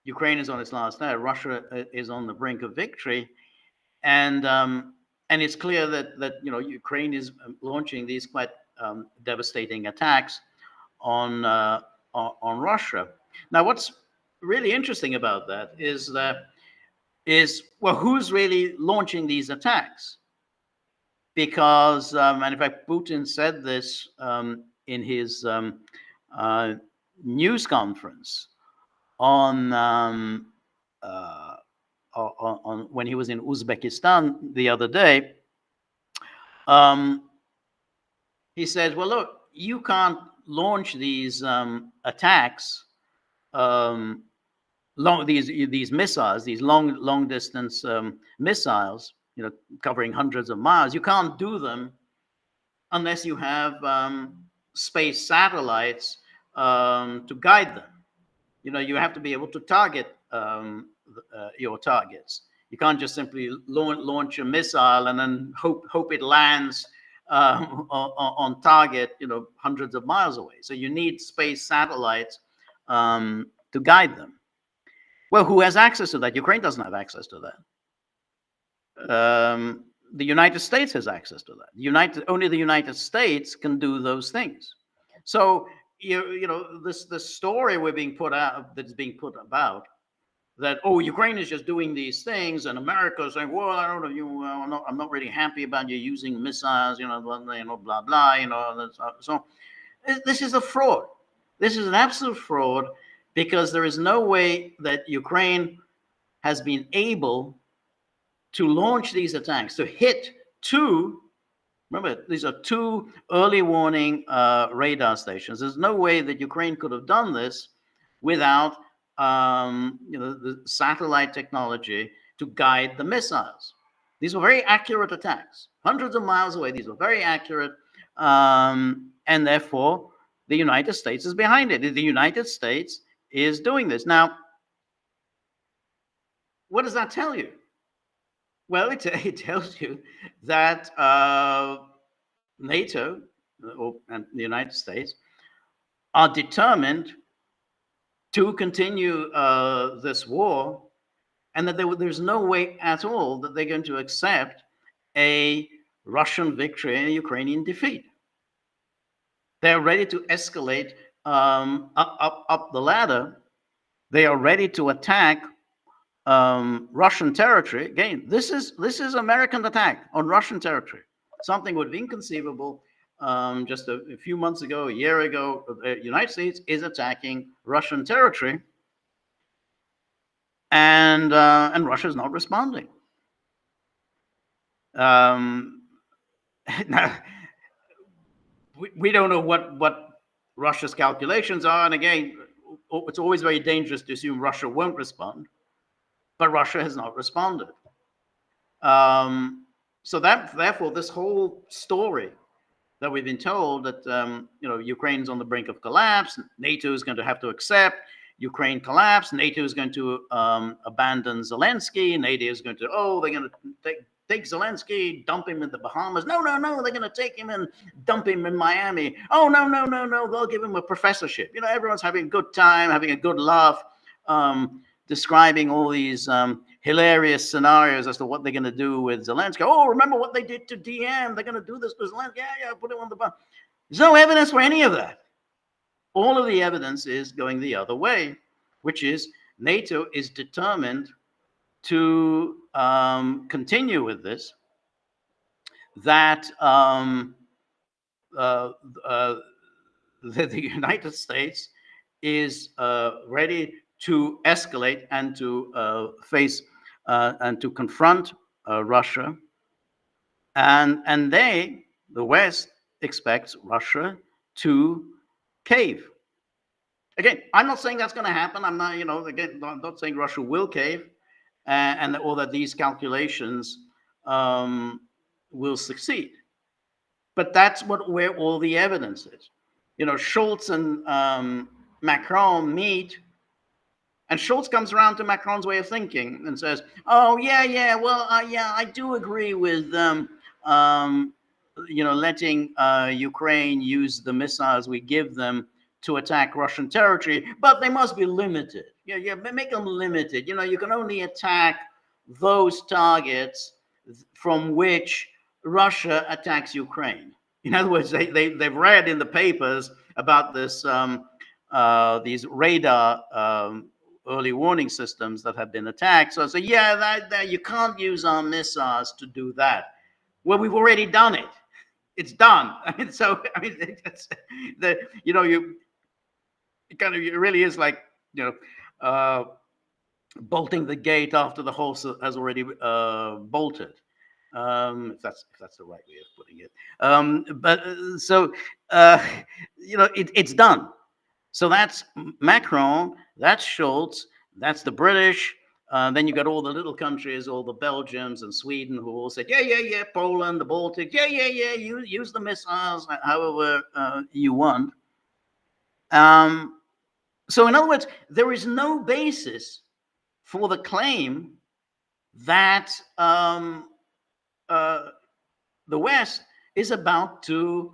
[SPEAKER 1] Ukraine is on its last leg, Russia is on the brink of victory, and it's clear that Ukraine is launching these quite devastating attacks on Russia. Now, what's really interesting about that is who's really launching these attacks? Because and in fact, Putin said this in his news conference on when he was in Uzbekistan the other day. He said, well, look, you can't launch these attacks, these missiles, these long distance missiles, covering hundreds of miles. You can't do them unless you have space satellites to guide them. You have to be able to target your targets. You can't just simply launch a missile and then hope it lands on target, hundreds of miles away. So you need space satellites to guide them. Well, who has access to that? Ukraine doesn't have access to that. The United States has access to that. Only the United States can do those things. So this story that's being put about, that Ukraine is just doing these things, and America is saying, well, I don't know, I'm not really happy about you using missiles, blah blah, so this is a fraud. This is an absolute fraud, because there is no way that Ukraine has been able to launch these attacks, to hit two. Remember, these are two early warning radar stations. There's no way that Ukraine could have done this without the satellite technology to guide the missiles. These were very accurate attacks, hundreds of miles away. These were very accurate, and therefore the United States is behind it. The United States is doing this. Now, what does that tell you? Well, it tells you that NATO and the United States are determined to continue this war, and that there's no way at all that they're going to accept a Russian victory and a Ukrainian defeat. They're ready to escalate up the ladder. They are ready to attack Russian territory. Again, this is American attack on Russian territory. Something would be inconceivable just a few months ago, a year ago. The United States is attacking Russian territory, and Russia is not responding. Now, we don't know what Russia's calculations are, and again, it's always very dangerous to assume Russia won't respond. But Russia has not responded. So that therefore this whole story that we've been told that Ukraine's on the brink of collapse, NATO is going to have to accept Ukraine collapse, NATO is going to abandon Zelensky, NATO is going to they're going to take Zelensky, dump him in the Bahamas. No, they're going to take him and dump him in Miami. Oh, no, they'll give him a professorship. Everyone's having a good time, having a good laugh, describing all these hilarious scenarios as to what they're going to do with Zelensky. Oh, remember what they did to DM? They're going to do this to Zelensky. Yeah, put him on the bus. There's no evidence for any of that. All of the evidence is going the other way, which is NATO is determined to continue with this, that the United States is ready to escalate and to face and to confront Russia, and the West expects Russia to cave. Again, I'm not saying that's going to happen. I'm not, I'm not saying Russia will cave, or that these calculations will succeed. But that's where all the evidence is. Schultz and Macron meet, and Schultz comes around to Macron's way of thinking and says, "Oh yeah, well, I do agree with letting Ukraine use the missiles we give them to attack Russian territory, but they must be limited. Yeah, make them limited. You can only attack those targets from which Russia attacks Ukraine." In other words, they've read in the papers about this these radar early warning systems that have been attacked. So I say, that you can't use our missiles to do that. Well, we've already done it. It's done. It's it really is like bolting the gate after the horse has already bolted. If that's the right way of putting it. It's done. So that's Macron, that's Schultz, that's the British. Then you got all the little countries, all the Belgiums and Sweden, who all said, yeah, Poland, the Baltic, yeah, use the missiles however you want. So in other words, there is no basis for the claim that the West is about to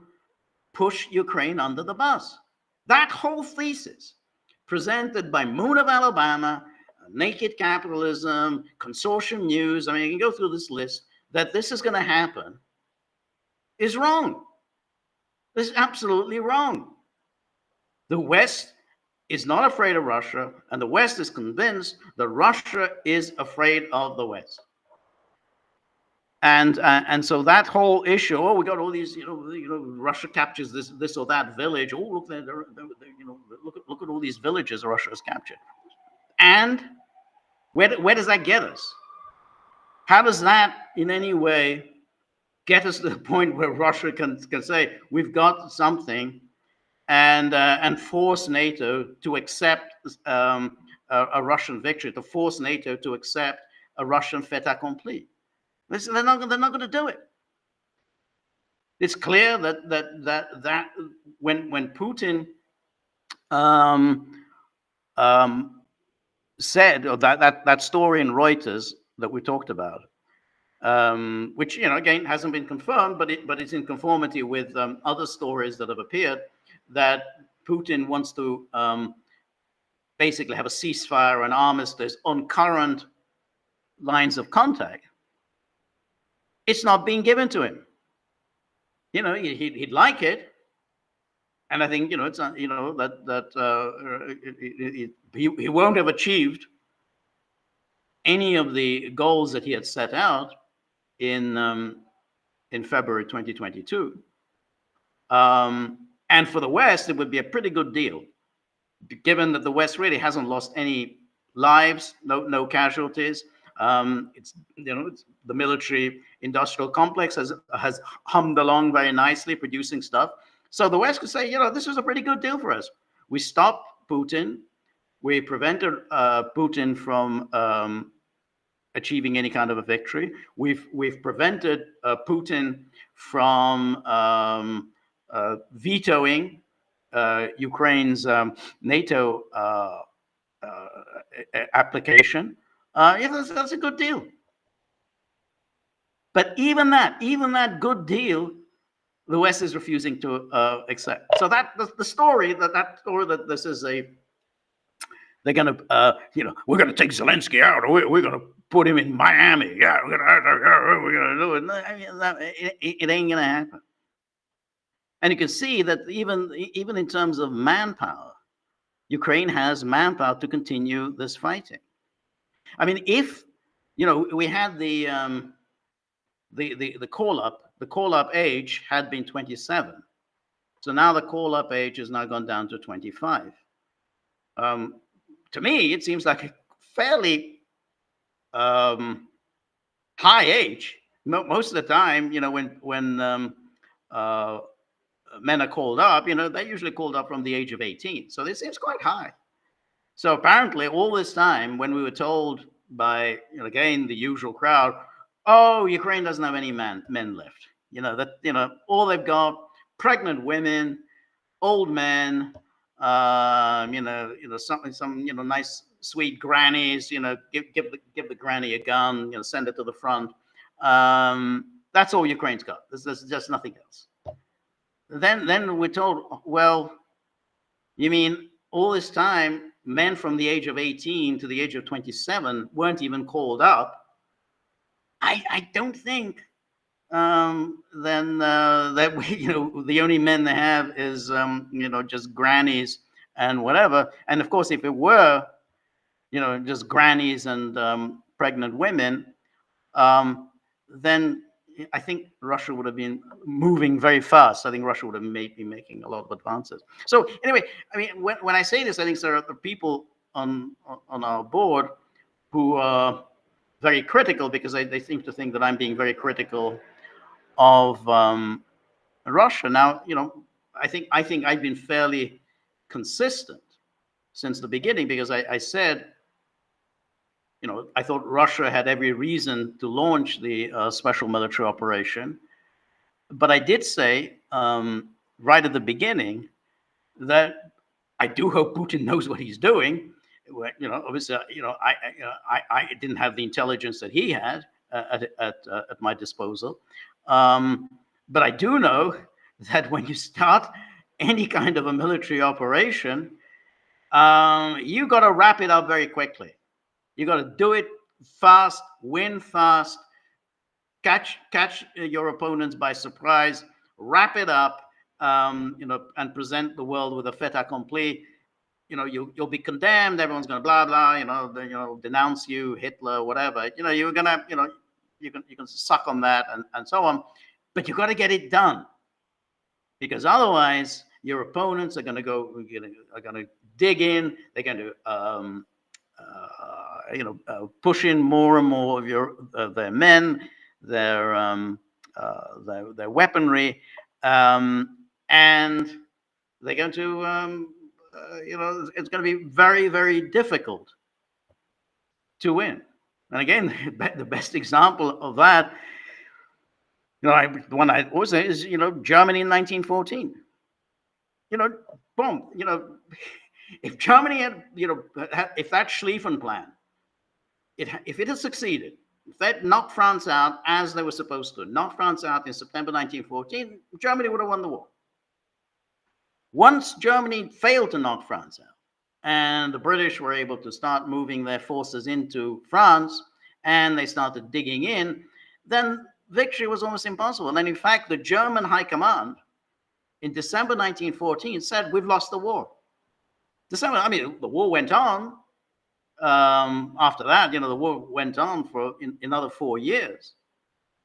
[SPEAKER 1] push Ukraine under the bus. That whole thesis, presented by Moon of Alabama, Naked Capitalism, Consortium News, you can go through this list, that this is going to happen, is wrong. This is absolutely wrong. The West is not afraid of Russia, and the West is convinced that Russia is afraid of the West. And so that whole issue, we got all these, Russia captures this or that village. Oh, look, look at all these villages Russia has captured. And where does that get us? How does that in any way get us to the point where Russia can say we've got something, and force NATO to accept a Russian victory, to force NATO to accept a Russian fait accompli? They're not going to do it. It's clear that when Putin said, or that story in Reuters that we talked about, which again hasn't been confirmed, but it's in conformity with other stories that have appeared, that Putin wants to basically have a ceasefire and armistice on current lines of contact. It's not being given to him. He'd like it, and I think it's he won't have achieved any of the goals that he had set out in February 2022. And for the West, it would be a pretty good deal, given that the West really hasn't lost any lives, no casualties. It's the military industrial complex has hummed along very nicely, producing stuff. So the West could say, this is a pretty good deal for us. We stopped Putin. We prevented Putin from achieving any kind of a victory. We've prevented Putin from vetoing Ukraine's NATO application. Yeah, that's a good deal. But even that good deal, the West is refusing to accept. So the story that this is they're going to, we're going to take Zelensky out, or we're going to put him in Miami. Yeah, we're going to do it. I mean, it ain't going to happen. And you can see that even in terms of manpower, Ukraine has manpower to continue this fighting. I mean, if we had the call up age had been 27, so now the call up age has now gone down to 25. To me, it seems like a fairly high age. Most of the time, when men are called up, they're usually called up from the age of 18. So this seems quite high. So apparently, all this time, when we were told by again the usual crowd, oh, Ukraine doesn't have any men left. All they've got pregnant women, old men. Some nice sweet grannies. Give the granny a gun. Send it to the front. That's all Ukraine's got. There's just nothing else. Then we're told, well, you mean all this time, men from the age of 18 to the age of 27 weren't even called up? I don't think. Then that the only men they have is just grannies and whatever. And of course, if it were just grannies and pregnant women, then I think Russia would have been moving very fast. I think Russia would have been making a lot of advances. So anyway, I mean, when I say this, I think there are people on our board who are very critical because they seem to think that I'm being very critical of Russia. Now, I think I've been fairly consistent since the beginning because I said, I thought Russia had every reason to launch the special military operation, but I did say right at the beginning that I do hope Putin knows what he's doing. Obviously, I didn't have the intelligence that he had at my disposal. But I do know that when you start any kind of a military operation, you got to wrap it up very quickly. You got to do it fast, win fast, catch your opponents by surprise, wrap it up, and present the world with a fait accompli. You'll be condemned. Everyone's going to blah blah. Denounce you, Hitler, whatever. You're gonna, you can suck on that and so on. But you got to get it done, because otherwise your opponents are going to dig in. They're going to push in more and more of their men, their weaponry, and they're going to it's going to be very, very difficult to win. And again, the best example of that, the one I always say is, Germany in 1914. Boom. If Germany had, if that Schlieffen plan, if it had succeeded, if they'd knocked France out as they were supposed to, knock France out in September 1914, Germany would have won the war. Once Germany failed to knock France out, and the British were able to start moving their forces into France, and they started digging in, then victory was almost impossible. And in fact, the German High Command in December 1914 said, we've lost the war. The war went on. After that, the war went on for another 4 years.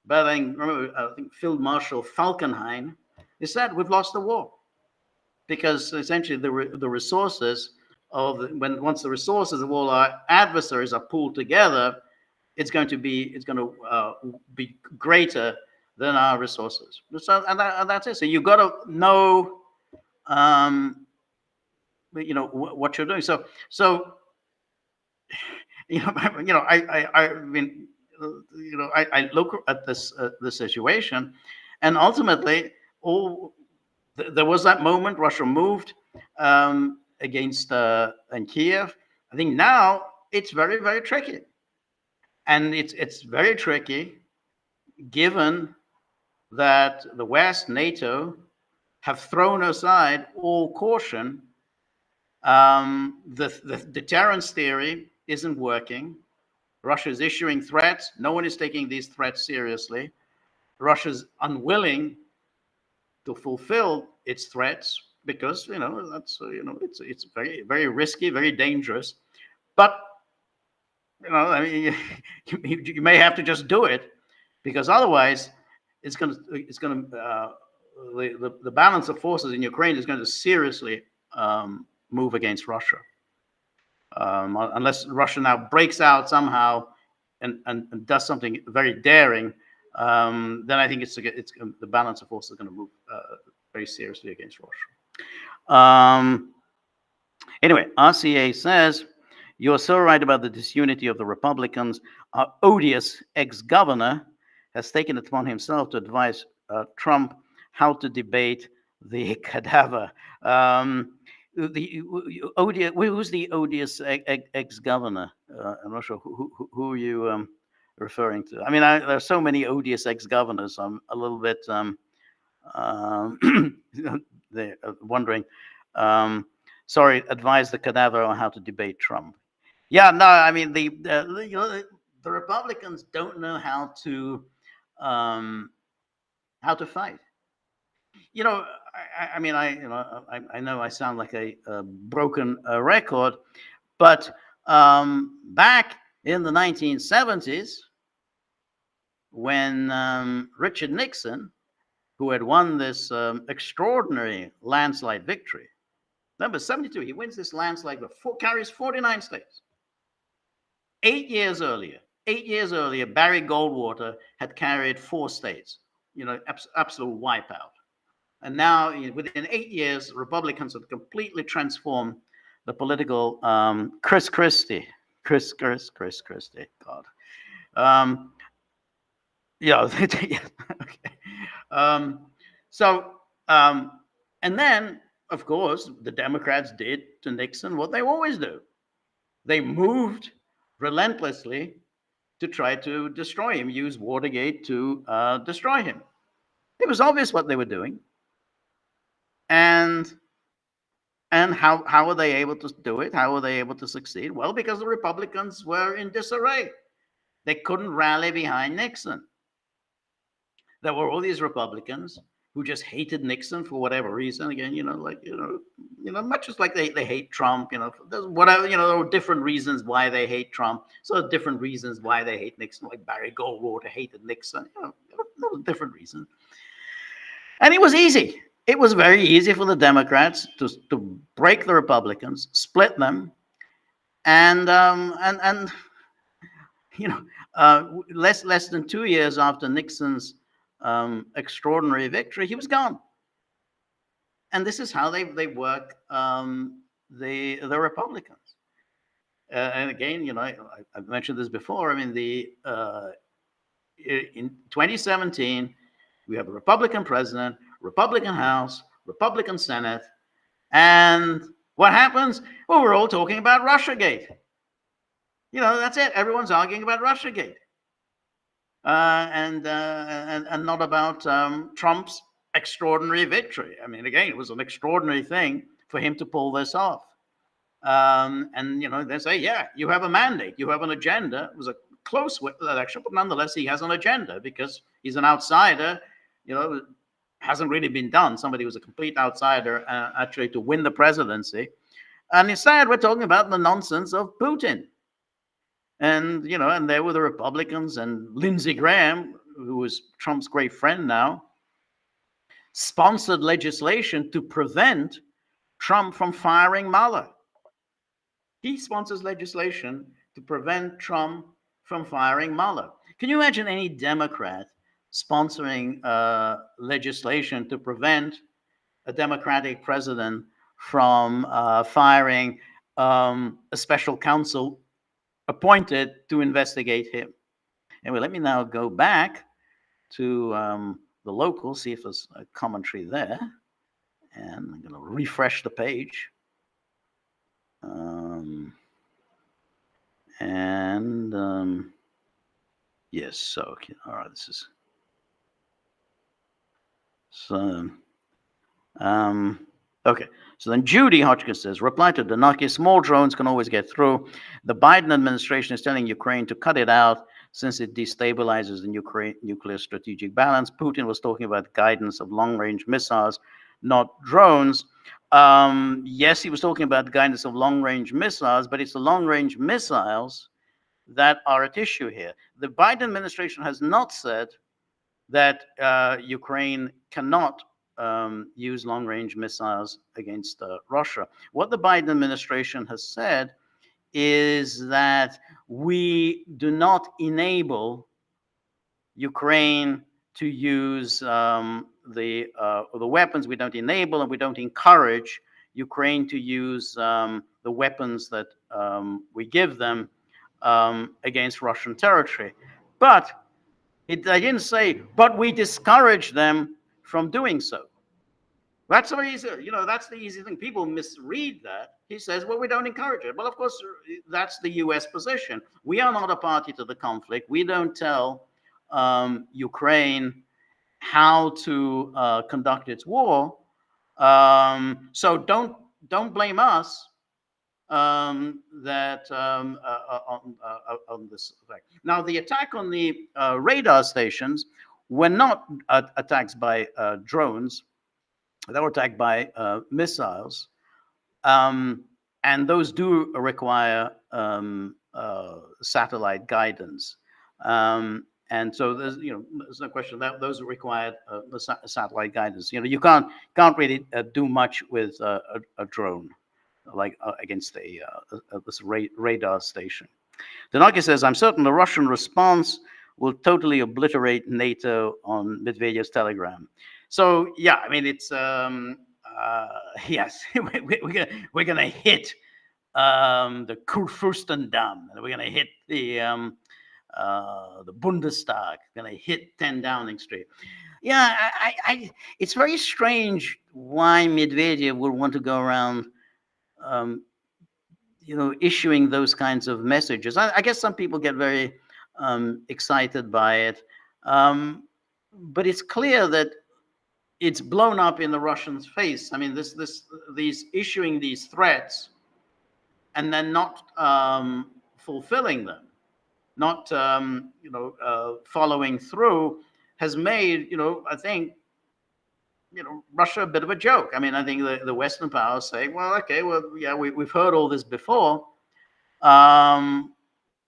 [SPEAKER 1] But I think Field Marshal Falkenhayn, he said, we've lost the war. Because essentially the resources once the resources of all our adversaries are pooled together, it's going to be greater than our resources. So and that's it. So you've got to know what you're doing. So I mean, I look at this the situation, and ultimately, all there was that moment. Russia moved against in Kiev. I think now it's very, very tricky, and it's very tricky given that the West, NATO, have thrown aside all caution. The deterrence theory isn't working. Russia is issuing threats. No one is taking these threats seriously. Russia's unwilling to fulfill its threats because that's it's very, very risky, very dangerous. But I mean, you may have to just do it because otherwise, the balance of forces in Ukraine is going to seriously move against Russia. Unless Russia now breaks out somehow and does something very daring, then I think it's the balance of forces is going to move very seriously against Russia. Anyway, RCA says, "You're so right about the disunity of the Republicans. Our odious ex-governor has taken it upon himself to advise Trump how to debate the cadaver." Who's the odious ex-governor? I'm not sure who are you referring to. I mean, there are so many odious ex-governors. I'm a little bit wondering. Sorry, advise the cadaver on how to debate Trump. Yeah, no, I mean the Republicans don't know how to fight. I mean, I know I sound like a broken record, but back in the 1970s, when Richard Nixon, who had won this extraordinary landslide victory, number 72, he wins this landslide, carries 49 states. 8 years earlier, Barry Goldwater had carried 4 states. Absolute wipeout. And now, within 8 years, Republicans have completely transformed the political Chris Christie, God. Yeah, okay. And then, of course, the Democrats did to Nixon what they always do. They moved relentlessly to try to destroy him, use Watergate to destroy him. It was obvious what they were doing. And how were they able to do it? How were they able to succeed? Well, because the Republicans were in disarray. They couldn't rally behind Nixon. There were all these Republicans who just hated Nixon for whatever reason. Again, much as like they hate Trump. There's whatever. There were different reasons why they hate Trump. So different reasons why they hate Nixon. Like Barry Goldwater hated Nixon. There were different reasons. And it was easy. It was very easy for the Democrats to break the Republicans, split them, and less than 2 years after Nixon's extraordinary victory, he was gone. And this is how they work the Republicans. And again, I've mentioned this before. I mean, in 2017, we have a Republican president, Republican House, Republican Senate, and what happens? Well, we're all talking about Russiagate. That's it. Everyone's arguing about Russiagate, and not about Trump's extraordinary victory. I mean, again, it was an extraordinary thing for him to pull this off. And they say, yeah, you have a mandate, you have an agenda. It was a close election, but nonetheless, he has an agenda because he's an outsider. Hasn't really been done. Somebody who's a complete outsider actually to win the presidency. And instead, we're talking about the nonsense of Putin. And, and there were the Republicans and Lindsey Graham, who is Trump's great friend now, sponsored legislation to prevent Trump from firing Mueller. He sponsors legislation to prevent Trump from firing Mueller. Can you imagine any Democrat sponsoring legislation to prevent a Democratic president from firing a special counsel appointed to investigate him. Anyway, let me now go back to the local, see if there's a commentary there. And I'm going to refresh the page. Yes, so, okay, all right, this is, so, okay. So then Judy Hodgkins says, reply to Danaki, small drones can always get through. The Biden administration is telling Ukraine to cut it out since it destabilizes the nuclear strategic balance. Putin was talking about guidance of long-range missiles, not drones. Yes, he was talking about guidance of long-range missiles, but it's the long-range missiles that are at issue here. The Biden administration has not said that Ukraine cannot use long-range missiles against Russia. What the Biden administration has said is that we do not enable Ukraine to use the weapons. We don't enable and we don't encourage Ukraine to use the weapons that we give them against Russian territory. But I didn't say, but we discourage them from doing so. That's so easy, that's the easy thing. People misread that. He says, well, we don't encourage it. Well, of course, that's the US position. We are not a party to the conflict. We don't tell Ukraine how to conduct its war. So don't blame us on this effect. Now, the attack on the radar stations were not attacks by drones. They were attacked by missiles, and those do require satellite guidance. And so there's no question that those required satellite guidance. You can't really do much with a drone like against this radar station. Danaki says, I'm certain the Russian response will totally obliterate NATO on Medvedev's telegram. So, yeah, I mean, it's, yes, we're going to hit the Kurfürstendamm, and we're going to hit the Bundestag, going to hit 10 Downing Street. Yeah, it's very strange why Medvedev would want to go around issuing those kinds of messages. I guess some people get very excited by it, but it's clear that it's blown up in the Russians' face. I mean, these issuing these threats and then not fulfilling them, not following through, has made I think Russia a bit of a joke. I mean, I think the Western powers say, well, okay, well, yeah, we've heard all this before. The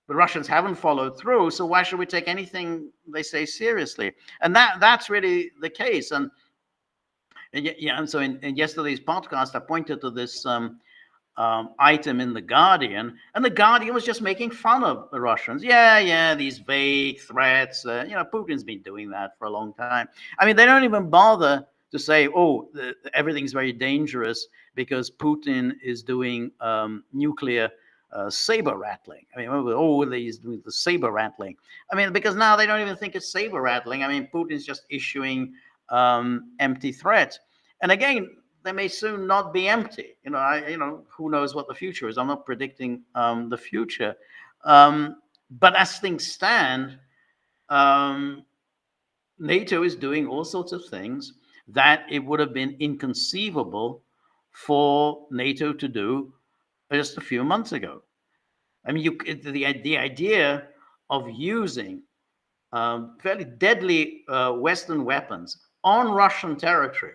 [SPEAKER 1] Russians haven't followed through, so why should we take anything they say seriously? And that's really the case. And so in yesterday's podcast, I pointed to this item in The Guardian, and The Guardian was just making fun of the Russians. Yeah, these vague threats. Putin's been doing that for a long time. I mean, they don't even bother to say, everything's very dangerous because Putin is doing nuclear saber rattling. I mean, he's doing the saber rattling. I mean, because now they don't even think it's saber rattling. I mean, Putin's just issuing empty threats. And again, they may soon not be empty. Who knows what the future is? I'm not predicting the future. But as things stand, NATO is doing all sorts of things that it would have been inconceivable for NATO to do just a few months ago. I mean, the idea of using fairly deadly Western weapons on Russian territory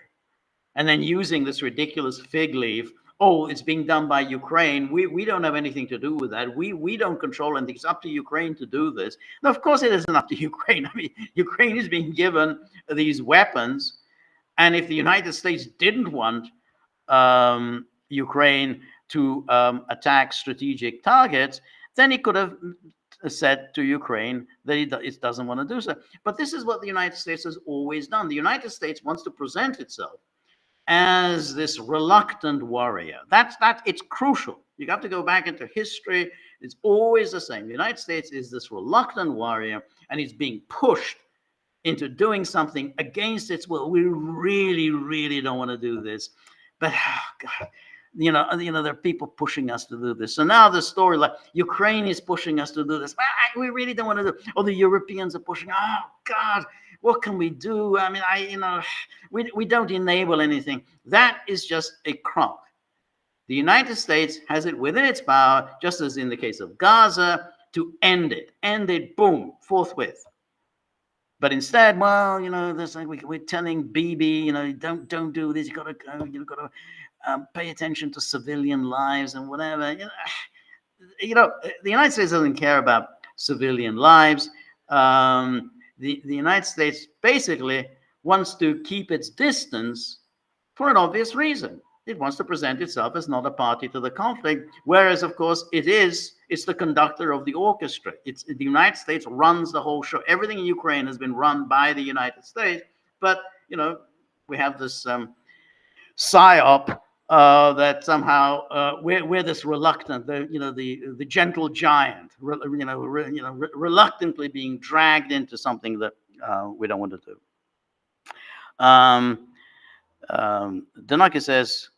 [SPEAKER 1] and then using this ridiculous fig leaf, it's being done by Ukraine. We don't have anything to do with that. We don't control anything. It's up to Ukraine to do this. Now, of course, it isn't up to Ukraine. I mean, Ukraine is being given these weapons. And if the United States didn't want Ukraine to attack strategic targets, then it could have said to Ukraine that it doesn't want to do so. But this is what the United States has always done. The United States wants to present itself as this reluctant warrior. It's crucial You have to go back into history. It's always the same. The United States is this reluctant warrior, and he's being pushed into doing something against its will. We really, really don't want to do this, but God, there are people pushing us to do this. So now the story, like Ukraine is pushing us to do this. We really don't want to do. Or the Europeans are pushing. Oh God, what can we do? I mean, we don't enable anything. That is just a crock. The United States has it within its power, just as in the case of Gaza, to end it, boom, forthwith. But instead, well, there's like we're telling Bibi, don't do this. You got to go. You've got to pay attention to civilian lives and whatever. The United States doesn't care about civilian lives. The United States basically wants to keep its distance for an obvious reason. It wants to present itself as not a party to the conflict, whereas, of course, it's the conductor of the orchestra. The United States runs the whole show. Everything in Ukraine has been run by the United States, but, we have this psyop that somehow we're this reluctant, the gentle giant, reluctantly being dragged into something that we don't want to do. Danaki says,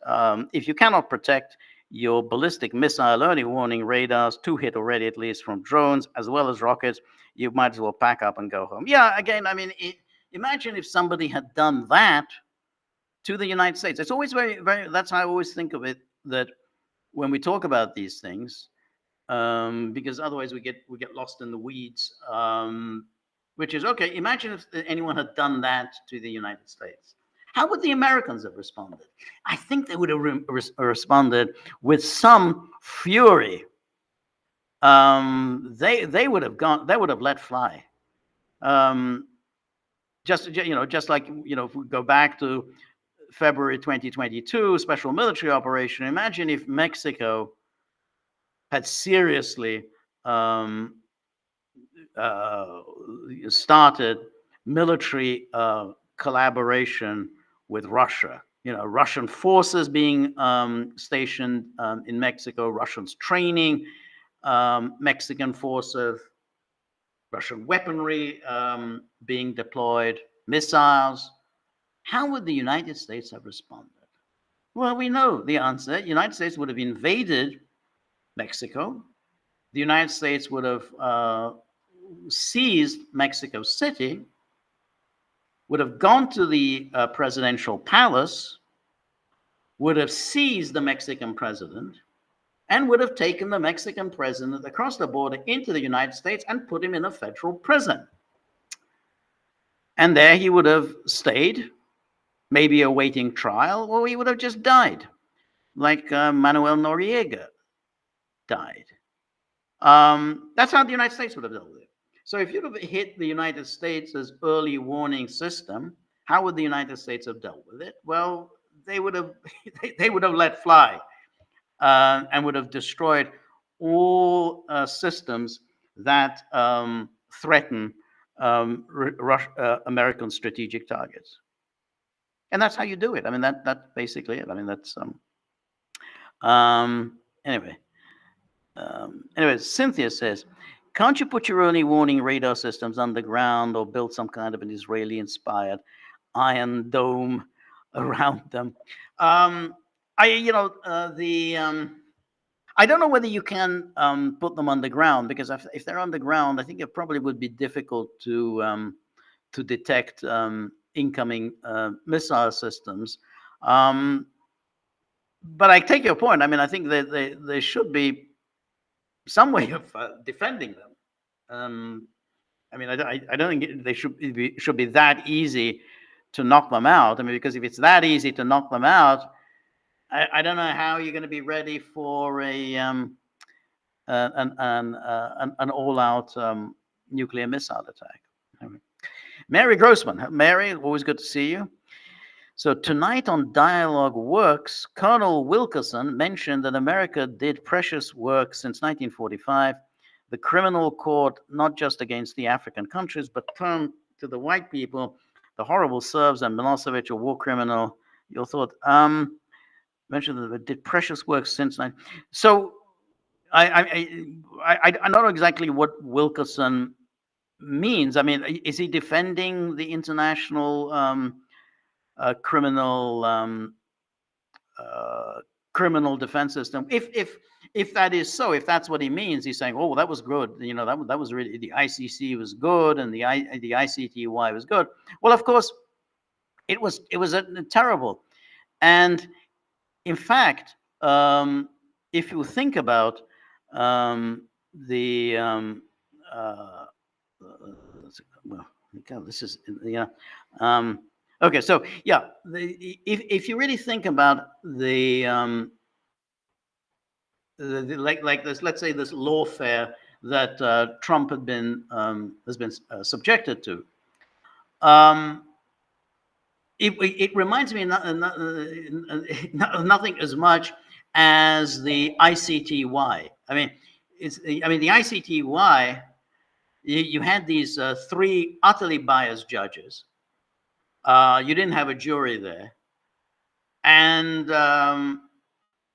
[SPEAKER 1] if you cannot protect your ballistic missile early warning radars, 2 hit already at least from drones as well as rockets, you might as well pack up and go home. Yeah, again, I mean, imagine if somebody had done that to the United States. It's always very, very, that's how I always think of it, that when we talk about these things, because otherwise we get lost in the weeds, which is, okay, imagine if anyone had done that to the United States. How would the Americans have responded? I think they would have responded with some fury. They would have let fly. Just like, if we go back to February 2022, special military operation, imagine if Mexico had seriously started military collaboration with Russia. Russian forces being stationed in Mexico, Russians training Mexican forces, Russian weaponry being deployed, missiles. How would the United States have responded? Well, we know the answer. The United States would have invaded Mexico. The United States would have seized Mexico City, would have gone to the presidential palace, would have seized the Mexican president, and would have taken the Mexican president across the border into the United States and put him in a federal prison. And there he would have stayed, maybe awaiting trial, or he would have just died, like Manuel Noriega died. That's how the United States would have dealt with it. So if you'd have hit the United States' early warning system, how would the United States have dealt with it? Well, they would have let fly and would have destroyed all systems that threaten American strategic targets. And that's how you do it. I mean, that's basically it. I mean, that's anyway. Cynthia says, can't you put your early warning radar systems underground or build some kind of an Israeli-inspired iron dome around them? I don't know whether you can put them underground, because if they're underground, I think it probably would be difficult to detect incoming missile systems. But I take your point. I mean, I think that there should be some way of defending them. I mean, I don't think they should be that easy to knock them out. I mean, because if it's that easy to knock them out, I don't know how you're going to be ready for an all-out nuclear missile attack. Mary Grossman. Mary, always good to see you. So tonight on Dialogue Works, Colonel Wilkerson mentioned that America did precious work since 1945. The criminal court, not just against the African countries, but turned to the white people, the horrible Serbs and Milosevic, a war criminal. Your thought? mentioned that did precious work since nine. So I don't know exactly what Wilkerson means. I mean, is he defending the international criminal uh, criminal defense system? If that is so, if that's what he means, he's saying, "Oh, that was good. You know, that was really the ICC was good, and the ICTY was good." Well, of course, it was terrible, and in fact, if you think about the uh, well, God, this is yeah. Okay, so yeah, if you really think about like this, let's say this lawfare that Trump has been subjected to. Um, it reminds me nothing as much as the ICTY. I mean, the ICTY. You had these three utterly biased judges. You didn't have a jury there, and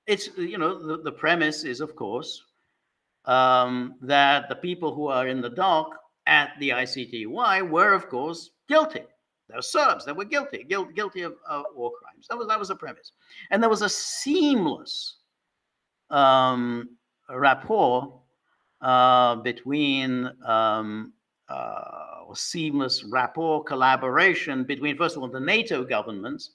[SPEAKER 1] it's the premise is, of course, that the people who are in the dock at the ICTY were, of course, guilty. They're Serbs. They were guilty of war crimes. That was the premise, and there was a seamless rapport between seamless rapport collaboration between, first of all, the NATO governments,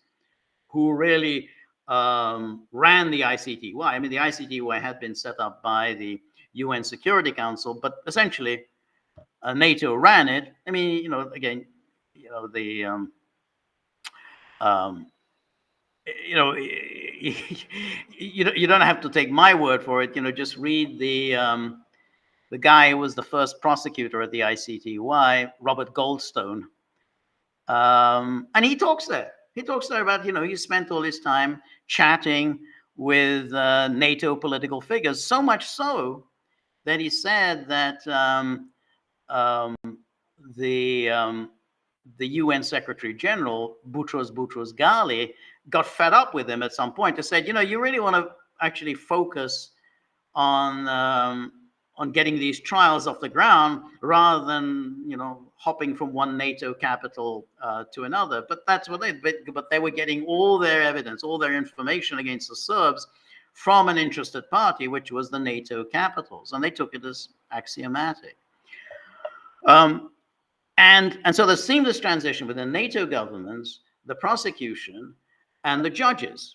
[SPEAKER 1] who really ran the ICTY. I mean, the ICTY had been set up by the UN Security Council, but essentially NATO ran it. I mean, again, the you don't have to take my word for it. Just read the guy who was the first prosecutor at the ICTY, Robert Goldstone, and he talks there. He talks there about he spent all his time chatting with NATO political figures, so much so that he said that the UN Secretary General Boutros Ghali got fed up with him at some point and said, you really want to actually focus on getting these trials off the ground rather than hopping from one NATO capital to another. But that's what but they were getting all their evidence, all their information against the Serbs from an interested party, which was the NATO capitals, and they took it as axiomatic. And so the seamless transition with the NATO governments, the prosecution, and the judges.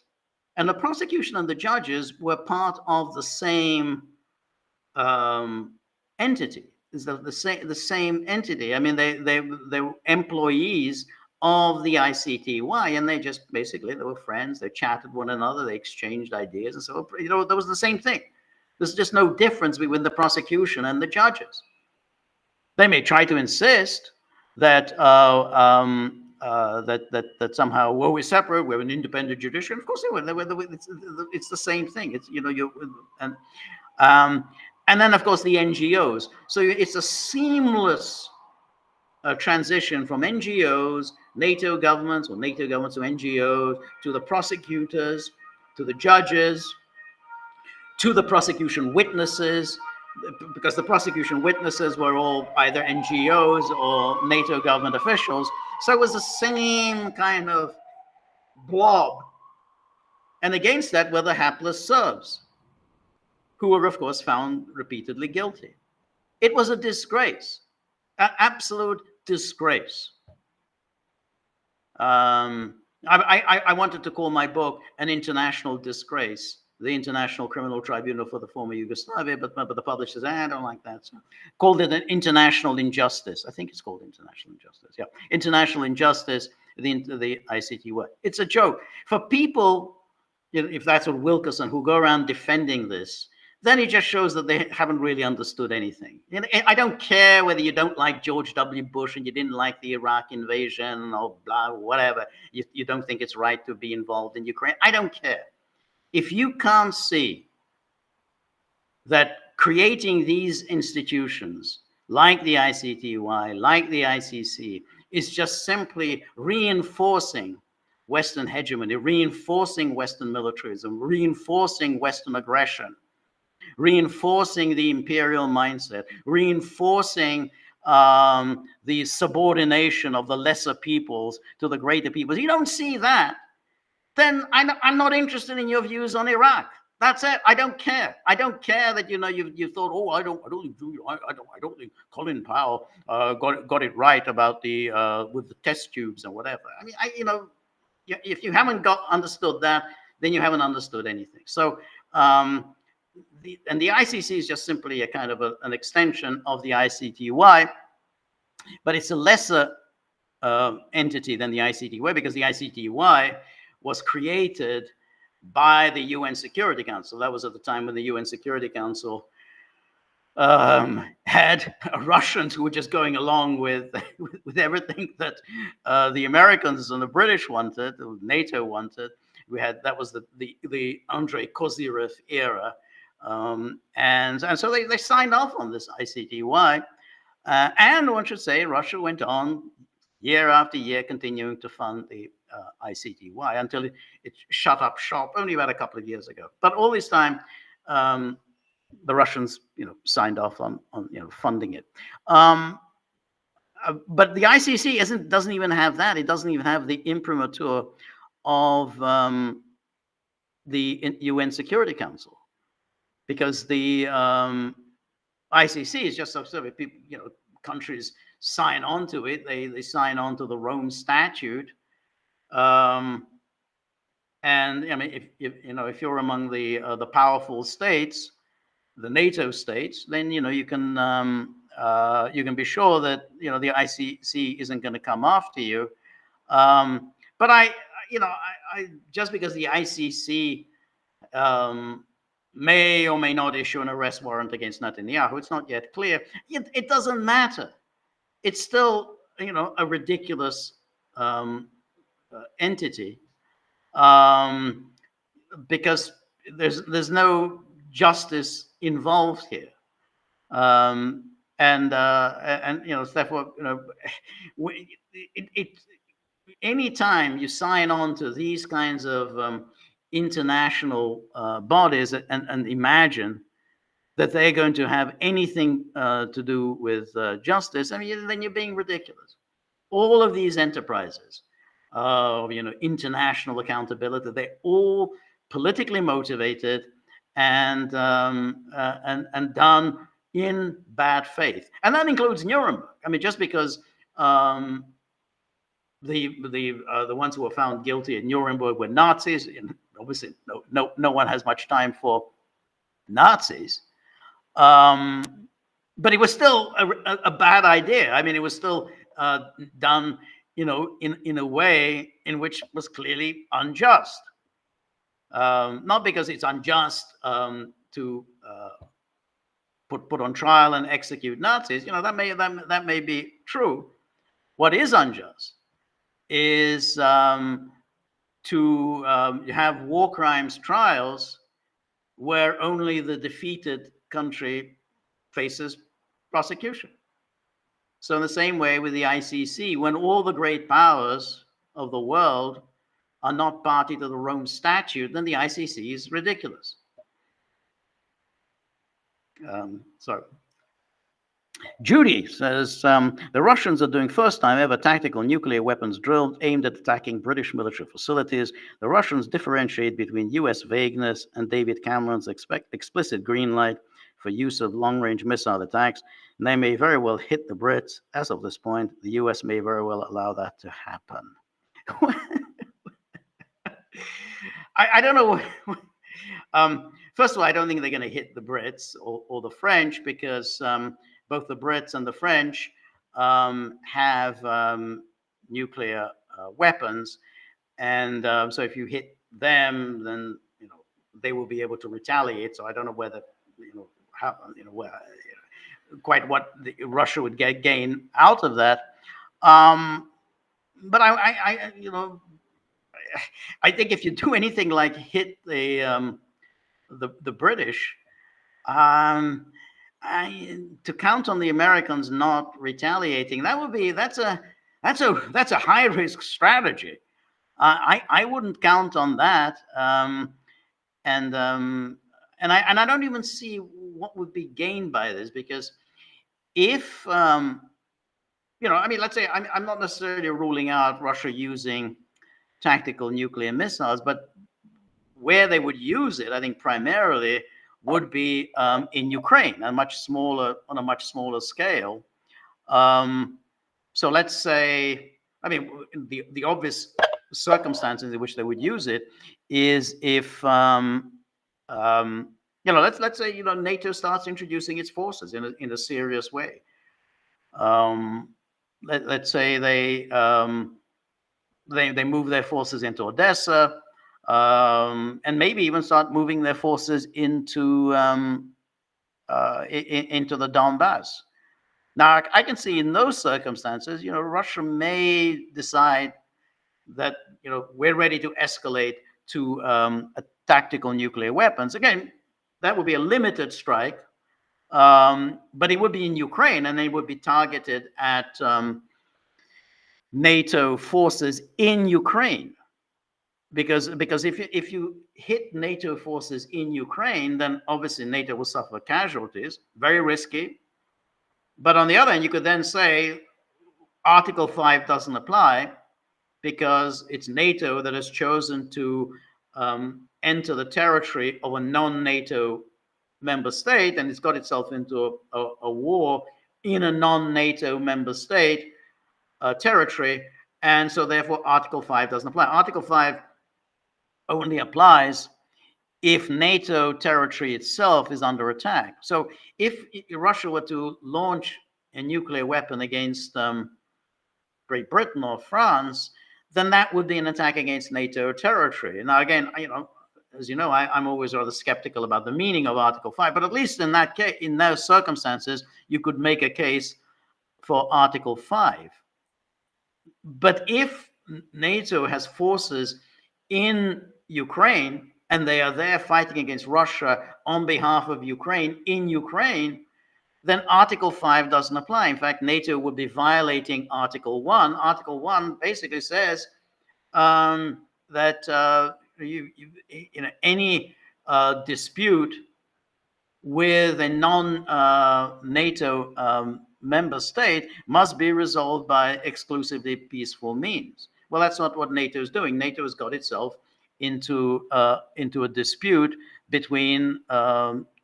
[SPEAKER 1] And the prosecution and the judges were part of the same entity. Is the same entity? I mean, they were employees of the ICTY, and they were friends. They chatted one another. They exchanged ideas, and so there was the same thing. There's just no difference between the prosecution and the judges. They may try to insist that that somehow we're separate, we're an independent judiciary. Of course they were. It's the same thing. It's and then of course the NGOs. So it's a seamless transition from NGOs, NATO governments, or NATO governments to NGOs, to the prosecutors, to the judges, to the prosecution witnesses, because the prosecution witnesses were all either NGOs or NATO government officials. So it was the same kind of blob. And against that were the hapless Serbs, who were, of course, found repeatedly guilty. It was a disgrace, an absolute disgrace. I wanted to call my book An International Disgrace, the International Criminal Tribunal for the former Yugoslavia, but the publisher said, I don't like that. So called it an international injustice. I think it's called international injustice. Yeah, international injustice, the ICTY. It's a joke. For people, if that's what Wilkerson, who go around defending this, then it just shows that they haven't really understood anything. I don't care whether you don't like George W. Bush and you didn't like the Iraq invasion or blah, whatever. You don't think it's right to be involved in Ukraine. I don't care. If you can't see that creating these institutions like the ICTY, like the ICC, is just simply reinforcing Western hegemony, reinforcing Western militarism, reinforcing Western aggression, reinforcing the imperial mindset, reinforcing the subordination of the lesser peoples to the greater peoples. You don't see that, then I'm not interested in your views on Iraq. That's it. I don't care. I don't care that you thought, oh, I don't think Colin Powell got it right about the with the test tubes and whatever. I mean, if you haven't understood that, then you haven't understood anything. So the ICC is just simply a kind of an extension of the ICTY, but it's a lesser entity than the ICTY, because the ICTY was created by the UN Security Council. That was at the time when the UN Security Council had Russians who were just going along with everything that the Americans and the British wanted, NATO wanted. That was the Andrei Kozyrev era, and so they signed off on this ICTY, and one should say Russia went on year after year continuing to fund the ICTY until it shut up shop only about a couple of years ago. But all this time, the Russians, signed off on funding it. But the ICC doesn't even have that. It doesn't even have the imprimatur of the UN Security Council, because the ICC is just sort of people, countries sign on to it. They sign on to the Rome Statute. And I mean, if you're among the powerful states, the NATO states, then you can be sure that the ICC isn't going to come after you. But I just because the ICC may or may not issue an arrest warrant against Netanyahu, it's not yet clear. It doesn't matter. It's still a ridiculous entity, because there's no justice involved here, and therefore anytime you sign on to these kinds of international bodies and imagine that they're going to have anything to do with justice, I mean, then you're being ridiculous. All of these enterprises, international accountability, they're all politically motivated and done in bad faith, and that includes Nuremberg. I mean, just because the ones who were found guilty at Nuremberg were Nazis, obviously no one has much time for Nazis, but it was still a bad idea. I mean, it was still done, in a way in which was clearly unjust. Not because it's unjust to put on trial and execute Nazis. That may be true. What is unjust is to have war crimes trials where only the defeated country faces prosecution. So in the same way with the ICC, when all the great powers of the world are not party to the Rome Statute, then the ICC is ridiculous. Judy says, the Russians are doing first time ever tactical nuclear weapons drill aimed at attacking British military facilities. The Russians differentiate between US vagueness and David Cameron's explicit green light for use of long-range missile attacks. And they may very well hit the Brits. As of this point, the US may very well allow that to happen. I don't know. First of all, I don't think they're going to hit the Brits or the French, because both the Brits and the French have nuclear weapons, and so if you hit them, then they will be able to retaliate. So I don't know whether quite what Russia would gain out of that. But I think if you do anything like hit the British, to count on the Americans not retaliating, that's a high risk strategy. I wouldn't count on that. And I don't even see what would be gained by this, because if I mean, let's say I'm not necessarily ruling out Russia using tactical nuclear missiles, but where they would use it, I think primarily would be in Ukraine, on a much smaller scale. So let's say, I mean, the obvious circumstances in which they would use it is if let's say NATO starts introducing its forces in a serious way. Let's say they move their forces into Odessa, and maybe even start moving their forces into the Donbass. Now, I can see in those circumstances, Russia may decide that we're ready to escalate to a tactical nuclear weapons. Again, that would be a limited strike, but it would be in Ukraine, and it would be targeted at NATO forces in Ukraine. Because if you hit NATO forces in Ukraine, then obviously NATO will suffer casualties, very risky. But on the other hand, you could then say Article 5 doesn't apply because it's NATO that has chosen to enter the territory of a non-NATO member state, and it's got itself into a war in a non-NATO member state territory, and so therefore Article 5 doesn't apply. Article 5 only applies if NATO territory itself is under attack. So if Russia were to launch a nuclear weapon against Great Britain or France, then that would be an attack against NATO territory. Now, again, as you know, I'm always rather skeptical about the meaning of Article 5, but at least in that case, in those circumstances, you could make a case for Article 5. But if NATO has forces in Ukraine and they are there fighting against Russia on behalf of Ukraine in Ukraine, then Article 5 doesn't apply. In fact, NATO would be violating Article 1. Article 1 basically says that any dispute with a non-NATO member state must be resolved by exclusively peaceful means. Well, that's not what NATO is doing. NATO has got itself into a dispute between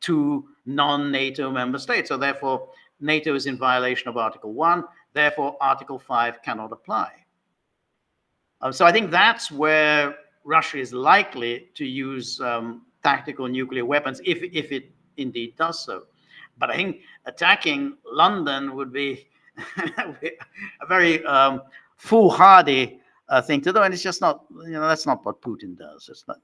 [SPEAKER 1] two non-NATO member states. So therefore, NATO is in violation of Article 1. Therefore, Article 5 cannot apply. So I think that's where Russia is likely to use tactical nuclear weapons, if it indeed does so. But I think attacking London would be a very foolhardy thing to do, and it's just not. That's not what Putin does. It's not.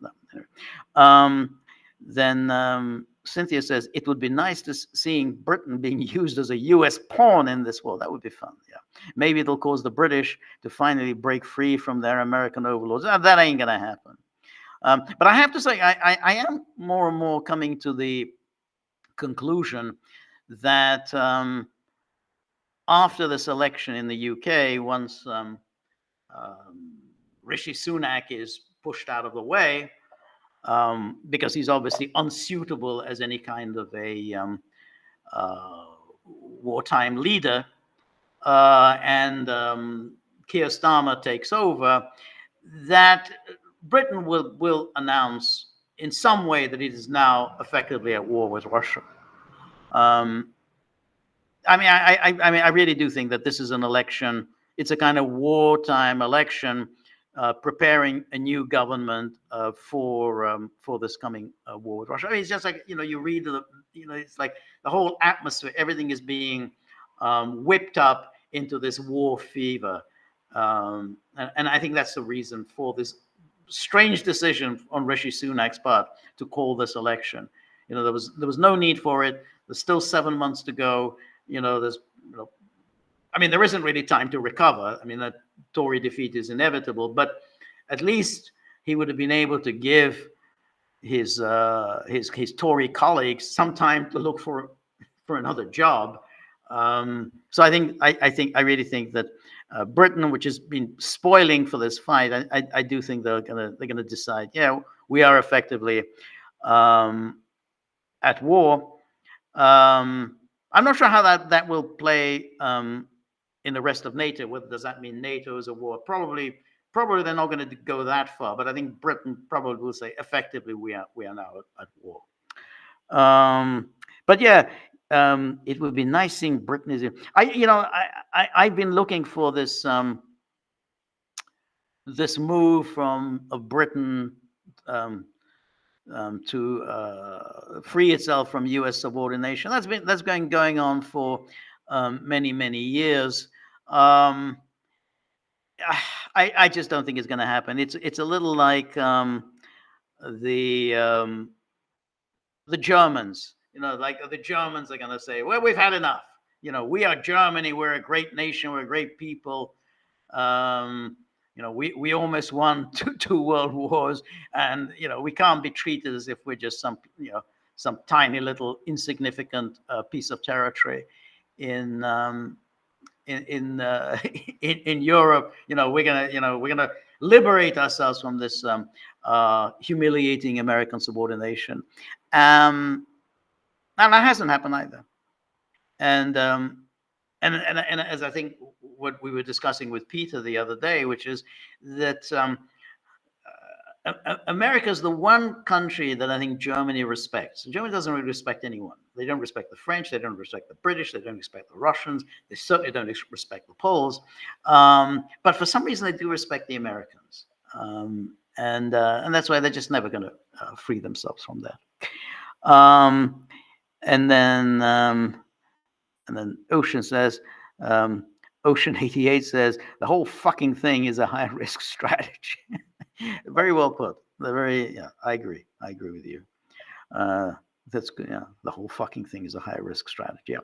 [SPEAKER 1] Then Cynthia says it would be nice to seeing Britain being used as a U.S. pawn in this war. That would be fun. Yeah, maybe it'll cause the British to finally break free from their American overlords. That ain't gonna happen. But I have to say, I am more and more coming to the conclusion that after this election in the UK, once Rishi Sunak is pushed out of the way, because he's obviously unsuitable as any kind of a wartime leader, and Keir Starmer takes over, that Britain will announce in some way that it is now effectively at war with Russia. I really do think that this is an election. It's a kind of wartime election, preparing a new government for this coming war with Russia. I mean, it's just like you read it's like the whole atmosphere. Everything is being whipped up into this war fever, and I think that's the reason for this strange decision on Rishi Sunak's part to call this election. There was no need for it. There's still 7 months to go. There isn't really time to recover. I mean, that Tory defeat is inevitable, but at least he would have been able to give his Tory colleagues some time to look for another job, So I really think that Britain, which has been spoiling for this fight, I do think they're gonna decide, yeah, we are effectively at war. I'm not sure how that will play in the rest of NATO. Whether does that mean NATO is at war? Probably they're not going to go that far. But I think Britain probably will say effectively we are now at war. But yeah, it would be nice seeing Britain. I've been looking for this this move of Britain to free itself from U.S. subordination. That's been going on for many years. I just don't think it's going to happen. It's a little like the Germans. Like the Germans are going to say, well, we've had enough. We are Germany. We're a great nation. We're a great people. We almost won two world wars, and we can't be treated as if we're just some tiny little insignificant piece of territory in Europe. We're gonna liberate ourselves from this humiliating American subordination, and that hasn't happened either. And as I think what we were discussing with Peter the other day, which is that America is the one country that I think Germany respects. Germany doesn't really respect anyone. They don't respect the French. They don't respect the British. They don't respect the Russians. They certainly don't respect the Poles. But for some reason, they do respect the Americans. And that's why they're just never going to free themselves from that. And then Ocean says, Ocean 88 says, the whole fucking thing is a high risk strategy. Very well put. I agree with you. That's good. Yeah, the whole fucking thing is a high risk strategy. Yeah.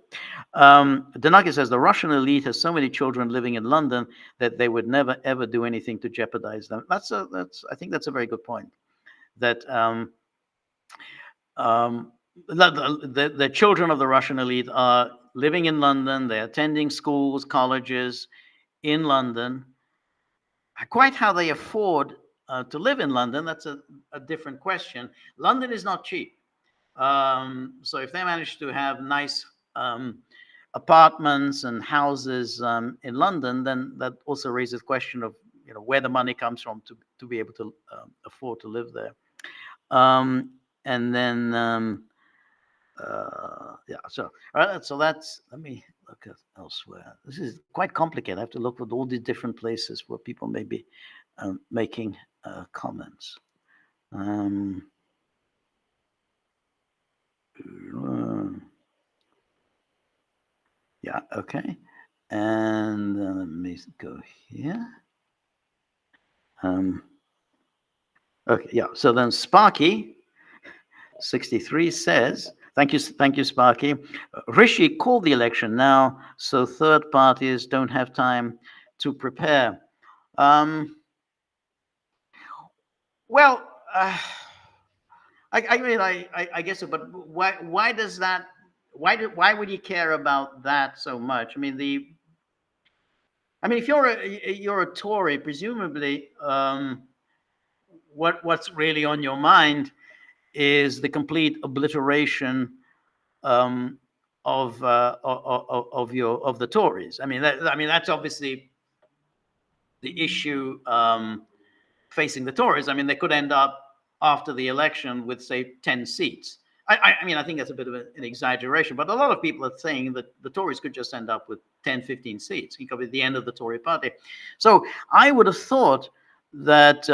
[SPEAKER 1] Danaki says the Russian elite has so many children living in London that they would never ever do anything to jeopardize them. I think that's a very good point. That the children of the Russian elite are living in London. They're attending schools, colleges in London. Quite how they afford to live in London, that's a different question. London is not cheap. So if they manage to have nice apartments and houses in London, then that also raises the question of where the money comes from to be able to afford to live there. And then yeah, so all right, so let me look at elsewhere. This is quite complicated. I have to look at all these different places where people may be making comments. Yeah, okay. And let me go here. Okay, yeah. So then Sparky 63 says, thank you, Sparky. Rishi called the election now, so third parties don't have time to prepare. Well, I guess so, but why does that? Why would you care about that so much? I mean, if you're a Tory, presumably, what's really on your mind is the complete obliteration of the Tories. I mean, that's obviously the issue facing the Tories. I mean, they could end up after the election with, say, 10 seats. I mean, I think that's a bit of an exaggeration, but a lot of people are saying that the Tories could just end up with 10, 15 seats. It could be the end of the Tory party. So I would have thought that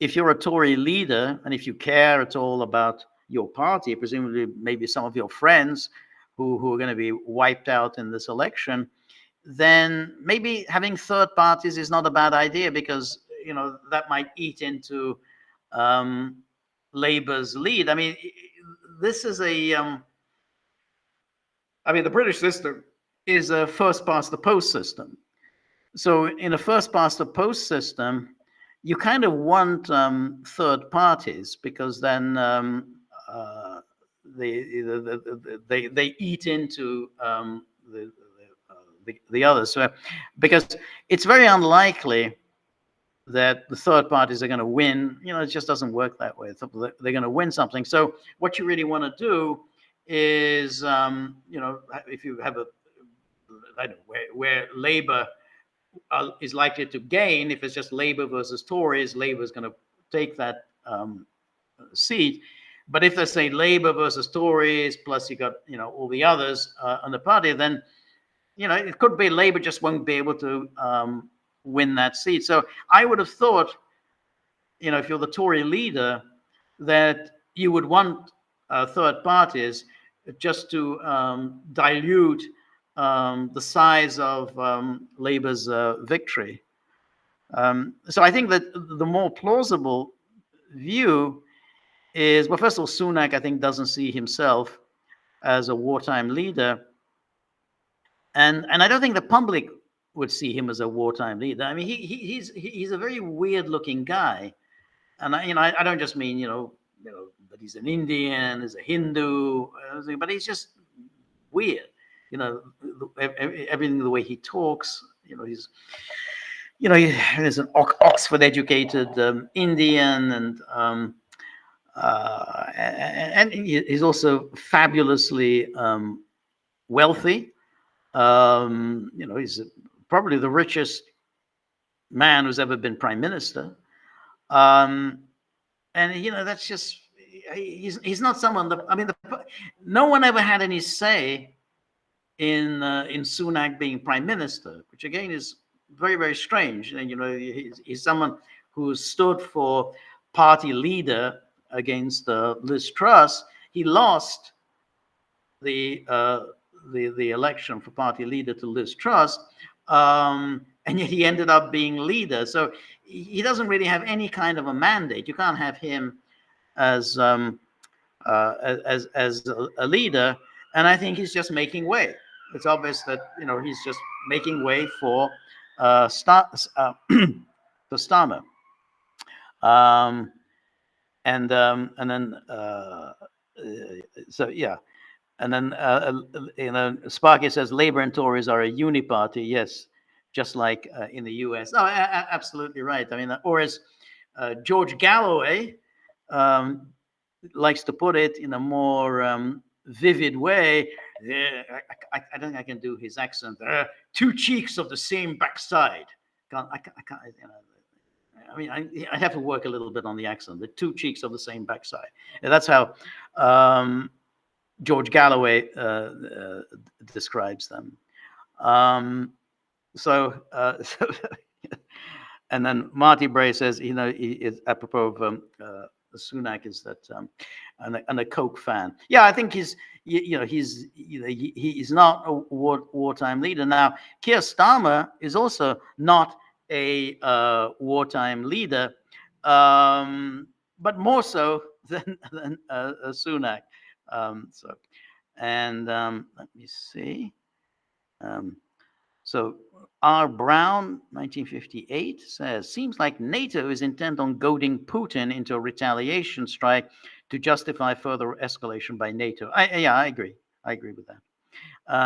[SPEAKER 1] if you're a Tory leader and if you care at all about your party, presumably maybe some of your friends who are going to be wiped out in this election, then maybe having third parties is not a bad idea, because that might eat into Labour's lead. I mean, this is the British system is a first past the post system. So in a first past the post system, you kind of want third parties, because then they eat into the others. So, because it's very unlikely that the third parties are going to win. It just doesn't work that way. They're going to win something. So what you really want to do is, if you have I don't know, where Labour is likely to gain, if it's just Labour versus Tories, Labour is going to take that seat. But if they say Labour versus Tories, plus you got all the others on the party, then it could be Labour just won't be able to win that seat. So I would have thought, if you're the Tory leader, that you would want third parties just to dilute the size of Labour's victory. So I think that the more plausible view is, well, first of all, Sunak, I think, doesn't see himself as a wartime leader. And I don't think the public would see him as a wartime leader. I mean, he's a very weird-looking guy, and I don't just mean that he's an Indian, he's a Hindu, but he's just weird. Everything, the way he talks. He's he's an Oxford-educated Indian, and he's also fabulously wealthy. He's probably the richest man who's ever been prime minister. And that's just, he's not someone that, I mean, no one ever had any say in Sunak being prime minister, which again is very, very strange. And he's someone who stood for party leader against Liz Truss. He lost the election for party leader to Liz Truss, and yet he ended up being leader. So he doesn't really have any kind of a mandate. You can't have him as a leader, and I think he's just making way. It's obvious that he's just making way for Starmer. And then so yeah. And then, Sparky says Labour and Tories are a uniparty. Yes, just like in the U.S. No, absolutely right. I mean, or as George Galloway likes to put it in a more vivid way. I don't think I can do his accent. Two cheeks of the same backside. I can't. I mean, I have to work a little bit on the accent. The two cheeks of the same backside. And that's how George Galloway describes them. So and then Marty Bray says, he is apropos of Sunak, is that and a Coke fan. Yeah, I think he's not a wartime leader. Now, Keir Starmer is also not a wartime leader, but more so than Sunak. Let me see. So R. Brown, 1958, says, seems like NATO is intent on goading Putin into a retaliation strike to justify further escalation by NATO. I agree. I agree with that.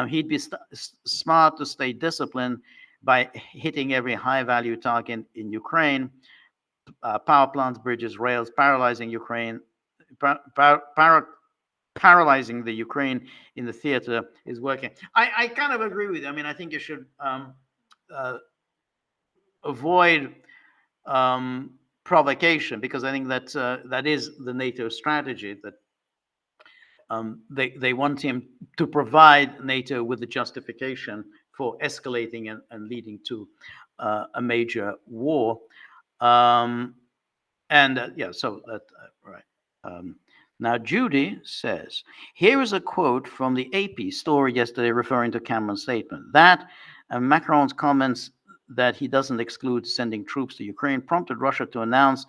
[SPEAKER 1] He'd be smart to stay disciplined by hitting every high-value target in Ukraine, power plants, bridges, rails, paralyzing Ukraine, paralyzing the Ukraine in the theater is working. I kind of agree with you. I mean, I think you should avoid provocation, because I think that that is the NATO strategy, that they want him to provide NATO with the justification for escalating and leading to a major war. So that right. Now, Judy says, here is a quote from the AP story yesterday referring to Cameron's statement. That and Macron's comments that he doesn't exclude sending troops to Ukraine prompted Russia to announce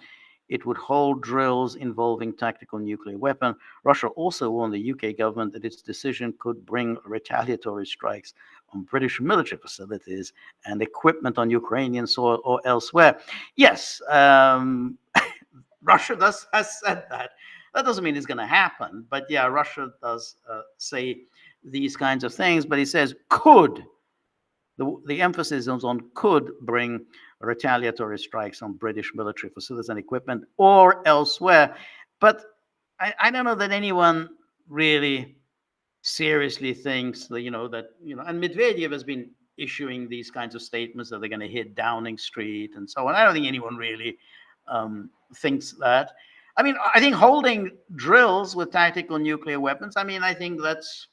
[SPEAKER 1] it would hold drills involving tactical nuclear weapon. Russia also warned the UK government that its decision could bring retaliatory strikes on British military facilities and equipment on Ukrainian soil or elsewhere. Yes, Russia has said that. That doesn't mean it's going to happen, but yeah, Russia does say these kinds of things, but he says could. The emphasis is on could bring retaliatory strikes on British military facilities and equipment or elsewhere. But I don't know that anyone really seriously thinks that, and Medvedev has been issuing these kinds of statements that they're going to hit Downing Street and so on. I don't think anyone really thinks that. I mean, I think holding drills with tactical nuclear weapons, I mean, I think that's,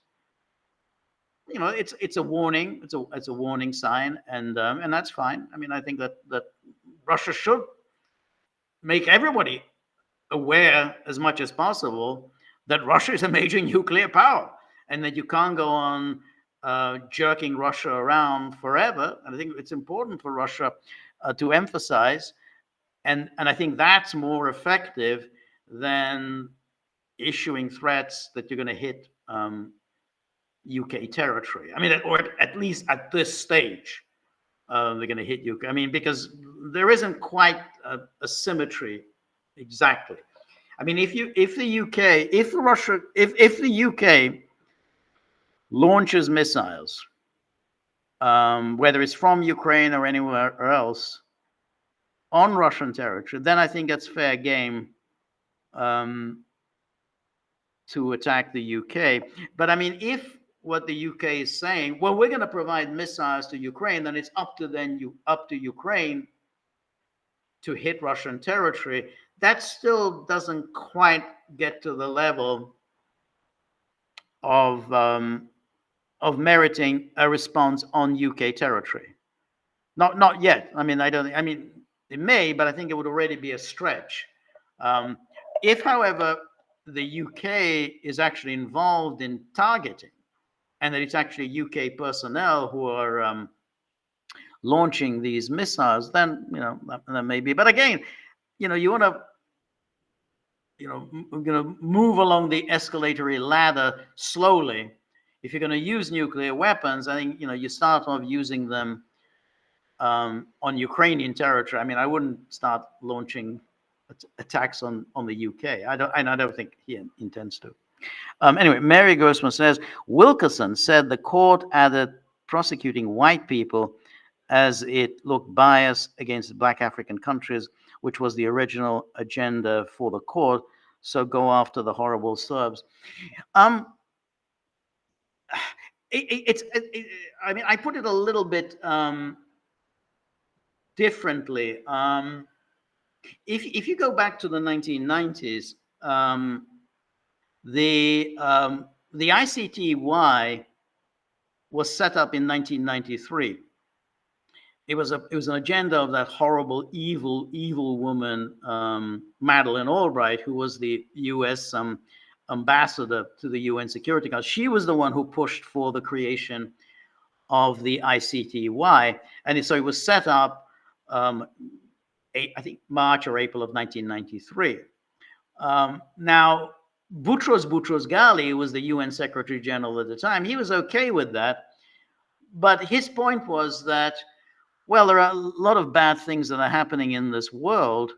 [SPEAKER 1] it's a warning. It's a warning sign, and that's fine. I mean, I think that Russia should make everybody aware as much as possible that Russia is a major nuclear power, and that you can't go on jerking Russia around forever. And I think it's important for Russia to emphasize, and I think that's more effective than issuing threats that you're going to hit UK territory. I mean, or at least at this stage, they're going to hit UK. I mean, because there isn't quite a symmetry exactly. I mean, if the UK launches missiles, whether it's from Ukraine or anywhere else, on Russian territory, then I think that's fair game to attack the UK. But I mean, if what the UK is saying, well, we're going to provide missiles to Ukraine, then it's up to Ukraine to hit Russian territory. That still doesn't quite get to the level of meriting a response on UK territory. Not yet. I mean, I mean, it may, but I think it would already be a stretch. If, however, the UK is actually involved in targeting, and that it's actually UK personnel who are launching these missiles, then that may be. But again, you want to move along the escalatory ladder slowly. If you're going to use nuclear weapons, I think you start off using them on Ukrainian territory. I mean, I wouldn't start launching attacks on the UK. I don't think he intends to. Anyway, Mary Grossman says, Wilkerson said the court added prosecuting white people as it looked biased against Black African countries, which was the original agenda for the court. So go after the horrible Serbs. I mean, I put it a little bit differently. If you go back to the 1990s, the ICTY was set up in 1993. It was an agenda of that horrible, evil woman, Madeleine Albright, who was the U.S. ambassador to the UN Security Council. She was the one who pushed for the creation of the ICTY, and so it was set up, I think March or April of 1993. Now, Boutros Ghali was the UN Secretary General at the time. He was okay with that, but his point was that, well, there are a lot of bad things that are happening in this world.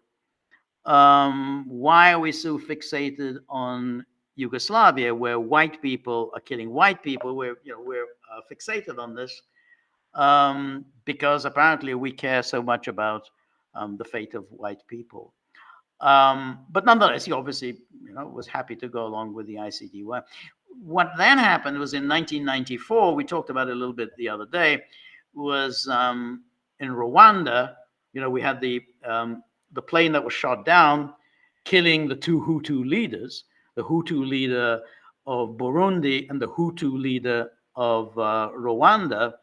[SPEAKER 1] Why are we so fixated on Yugoslavia, where white people are killing white people? We're fixated on this because apparently we care so much about the fate of white people. But nonetheless, he obviously was happy to go along with the ICTY. What then happened was in 1994, we talked about it a little bit the other day, was in Rwanda. We had the plane that was shot down, killing the two Hutu leaders, the Hutu leader of Burundi and the Hutu leader of Rwanda.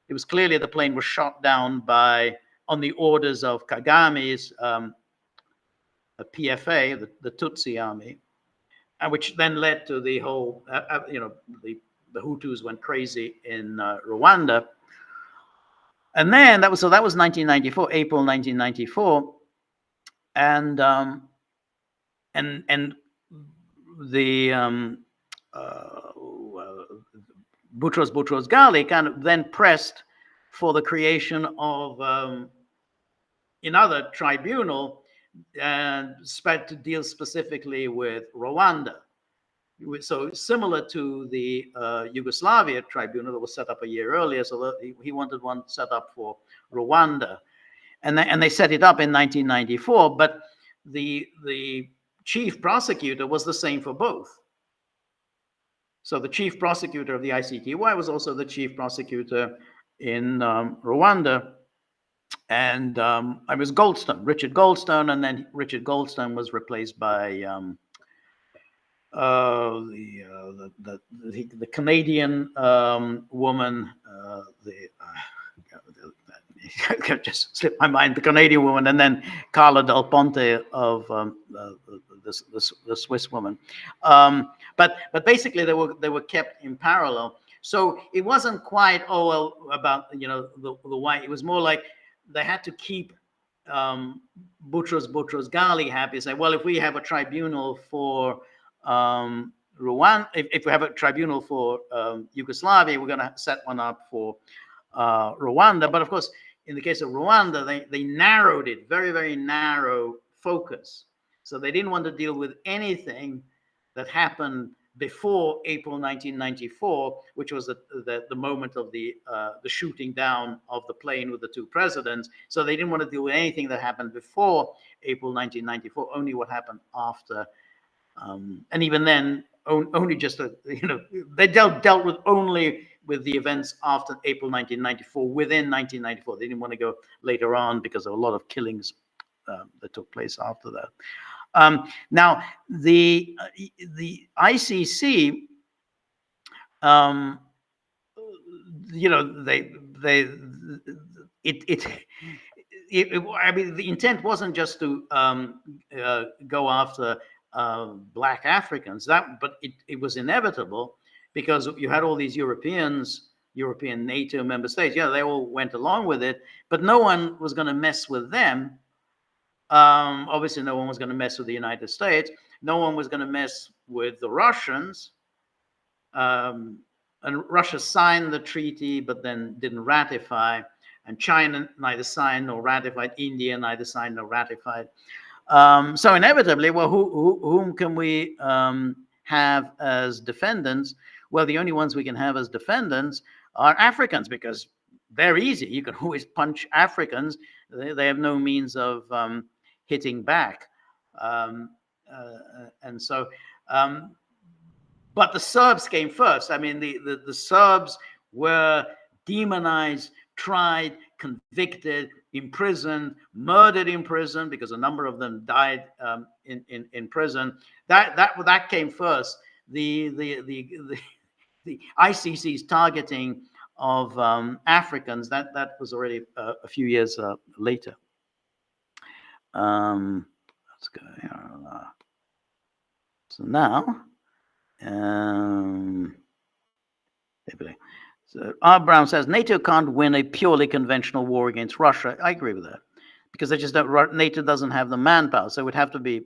[SPEAKER 1] It was clearly the plane was shot down on the orders of Kagame's PFA, the Tutsi army, and which then led to the whole, the Hutus went crazy in Rwanda. And then that was 1994, April 1994, and the Boutros Ghali kind of then pressed for the creation of another tribunal to deal specifically with Rwanda. So similar to the Yugoslavia tribunal that was set up a year earlier. So he wanted one set up for Rwanda, and they set it up in 1994. But the chief prosecutor was the same for both. So the chief prosecutor of the ICTY was also the chief prosecutor in Rwanda. And I was Richard Goldstone, and then Richard Goldstone was replaced by the Canadian woman, just slipped my mind, the Canadian woman, and then Carla Del Ponte of the Swiss woman. But basically they were kept in parallel. So it wasn't quite about the white. It was more like they had to keep Boutros Ghali happy. Say, well, if we have a tribunal for Rwanda, if we have a tribunal for Yugoslavia, we're going to set one up for Rwanda. But of course, in the case of Rwanda, they narrowed it, very, very narrow focus. So they didn't want to deal with anything that happened before April 1994, which was the moment of the shooting down of the plane with the two presidents. So they didn't want to deal with anything that happened before April 1994, only what happened after. And even then, only just they dealt with only with the events after April 1994, within 1994. They didn't want to go later on because there were a lot of killings that took place after that. Now, the ICC, I mean, the intent wasn't just to go after Black Africans, but it was inevitable because you had all these European NATO member states. Yeah, they all went along with it, but no one was going to mess with them. Obviously, no one was going to mess with the United States. No one was going to mess with the Russians. And Russia signed the treaty, but then didn't ratify. And China neither signed nor ratified. India neither signed nor ratified. So inevitably, well, whom can we have as defendants? Well, the only ones we can have as defendants are Africans, because they're easy. You can always punch Africans. They have no means of hitting back. And so, but the Serbs came first. I mean, the Serbs were demonized, tried, convicted, imprisoned, murdered in prison, because a number of them died in prison. That came first. The ICC's targeting of Africans, that was already a few years later. Let's go here. So now, so R. Brown says NATO can't win a purely conventional war against Russia. I agree with that, because they just don't. NATO doesn't have the manpower, so it would have to be,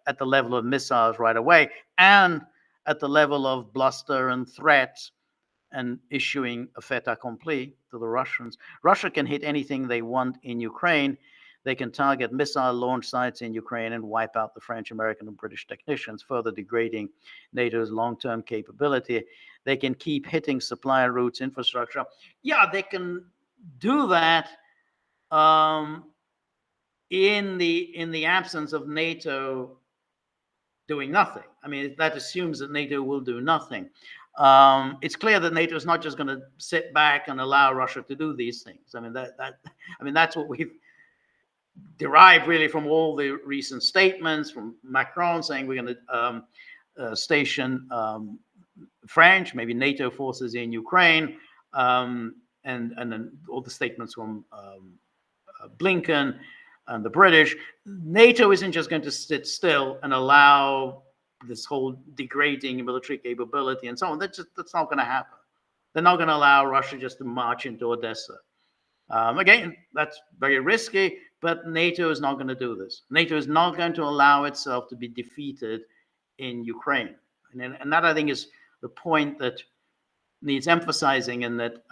[SPEAKER 1] at the level of missiles right away, and at the level of bluster and threats, and issuing a fait accompli to the Russians. Russia can hit anything they want in Ukraine. They can target missile launch sites in Ukraine and wipe out the French, American, and British technicians, further degrading NATO's long-term capability. They can keep hitting supply routes, infrastructure. Yeah, they can do that in the absence of NATO doing nothing. I mean, that assumes that NATO will do nothing. It's clear that NATO is not just going to sit back and allow Russia to do these things. I mean, that's what we've derived really from all the recent statements from Macron saying we're going to station French, maybe NATO forces in Ukraine, and then all the statements from Blinken and the British. NATO isn't just going to sit still and allow this whole degrading military capability and so on. That's not going to happen. They're not going to allow Russia just to march into Odessa. Again, that's very risky, but NATO is not going to do this. NATO is not going to allow itself to be defeated in Ukraine. And that, I think, is the point that needs emphasizing, and that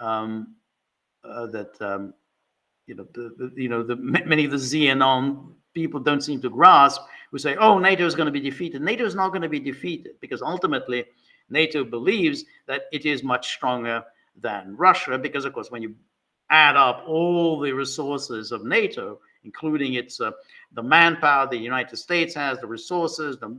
[SPEAKER 1] many of the Xenon people don't seem to grasp, who say, oh, NATO is going to be defeated. NATO is not going to be defeated, because ultimately NATO believes that it is much stronger than Russia, because, of course, when you add up all the resources of NATO, including its the manpower the United States has, the resources, the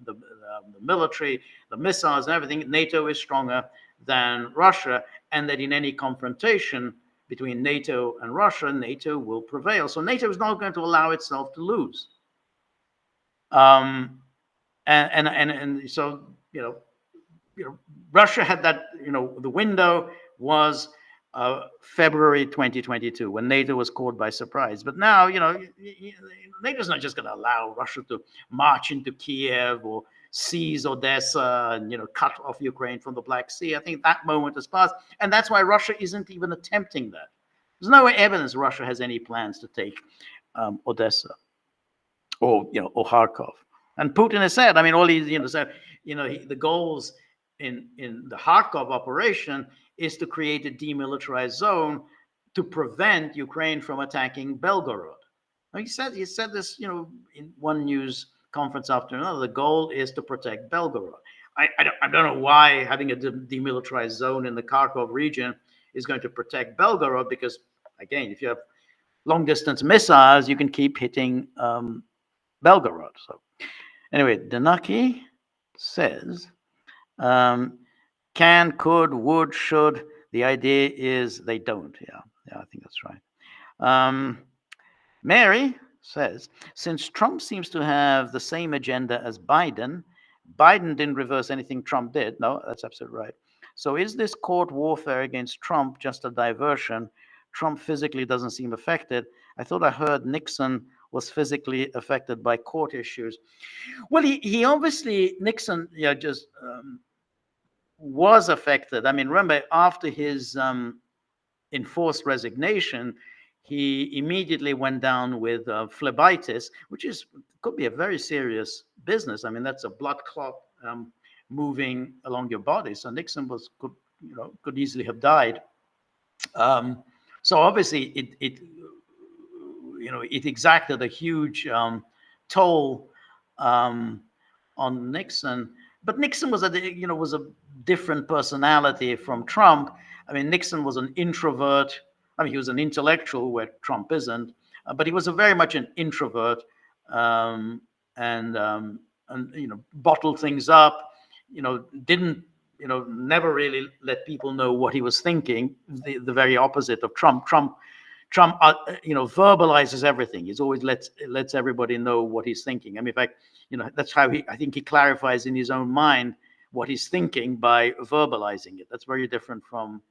[SPEAKER 1] military, the missiles, and everything, NATO is stronger than Russia, and that in any confrontation between NATO and Russia, NATO will prevail. So NATO is not going to allow itself to lose. And so Russia had that, the window was February 2022, when NATO was caught by surprise. But now, NATO's not just going to allow Russia to march into Kiev or seize Odessa and, cut off Ukraine from the Black Sea. I think that moment has passed. And that's why Russia isn't even attempting that. There's no evidence Russia has any plans to take Odessa or Kharkov. And Putin has said, all he said, the goals in the Kharkov operation is to create a demilitarized zone to prevent Ukraine from attacking Belgorod. He said this, in one news conference after another. The goal is to protect Belgorod. I don't know why having a demilitarized zone in the Kharkov region is going to protect Belgorod, because, again, if you have long-distance missiles, you can keep hitting Belgorod. So anyway, Danaki says, can, could, would, should. The idea is they don't. Yeah, I think that's right. Mary says, since Trump seems to have the same agenda as Biden didn't reverse anything Trump did. No, that's absolutely right. So is this court warfare against Trump just a diversion? Trump physically doesn't seem affected. I thought I heard Nixon was physically affected by court issues. Well, he obviously, Nixon, just was affected. Remember, after his enforced resignation, he immediately went down with phlebitis, which could be a very serious business. That's a blood clot moving along your body. So Nixon could easily have died. So obviously it exacted a huge toll on Nixon. But Nixon was a different personality from Trump. Nixon was an introvert. He was an intellectual, where Trump isn't, but he was very much an introvert, and bottled things up. Didn't never really let people know what he was thinking. The very opposite of Trump. Trump verbalizes everything. He's always lets everybody know what he's thinking. In fact, that's how I think he clarifies in his own mind what he's thinking by verbalizing it. That's very different from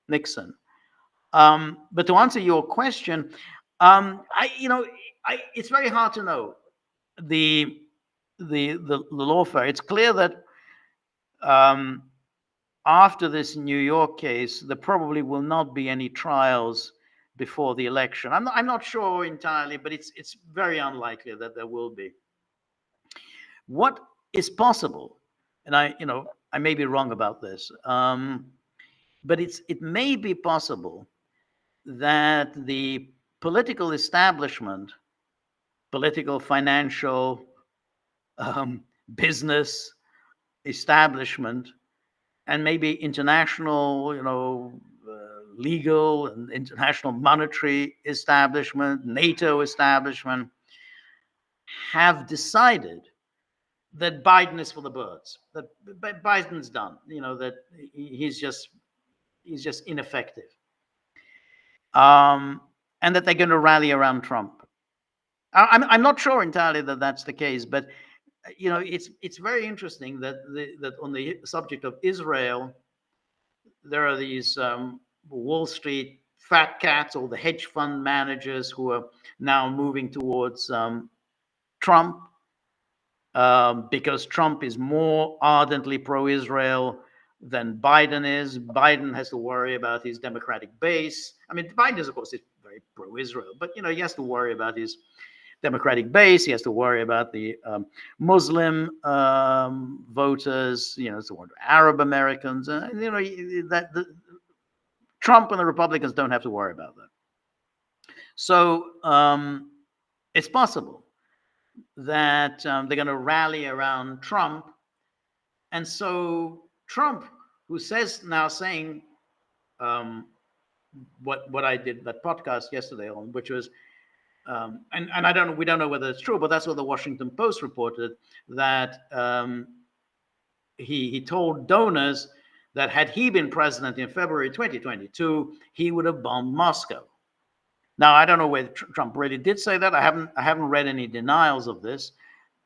[SPEAKER 1] Nixon. But to answer your question, it's very hard to know the lawfare. It's clear that after this New York case, there probably will not be any trials before the election. I'm not sure entirely, but it's very unlikely that there will be. What is possible, and I may be wrong about this, but it may be possible that the political establishment, political, financial, business establishment, and maybe international, legal and international monetary establishment, NATO establishment, have decided that Biden is for the birds, that Biden's done, that he's just ineffective. And that they're going to rally around Trump. I'm not sure entirely that that's the case, but it's very interesting that that on the subject of Israel, there are these Wall Street fat cats, or the hedge fund managers, who are now moving towards Trump because Trump is more ardently pro-Israel than Biden is. Biden has to worry about his Democratic base. Biden is, of course, is very pro-Israel, but he has to worry about his Democratic base. He has to worry about the Muslim voters. He has to worry about Arab Americans. Trump and the Republicans don't have to worry about that. So it's possible that they're going to rally around Trump. And so Trump, who says now saying what I did that podcast yesterday on, which was and I don't know, we don't know whether it's true, but that's what the Washington Post reported, that he told donors that had he been president in February 2022, he would have bombed Moscow. Now I don't know whether Trump really did say that. I haven't read any denials of this,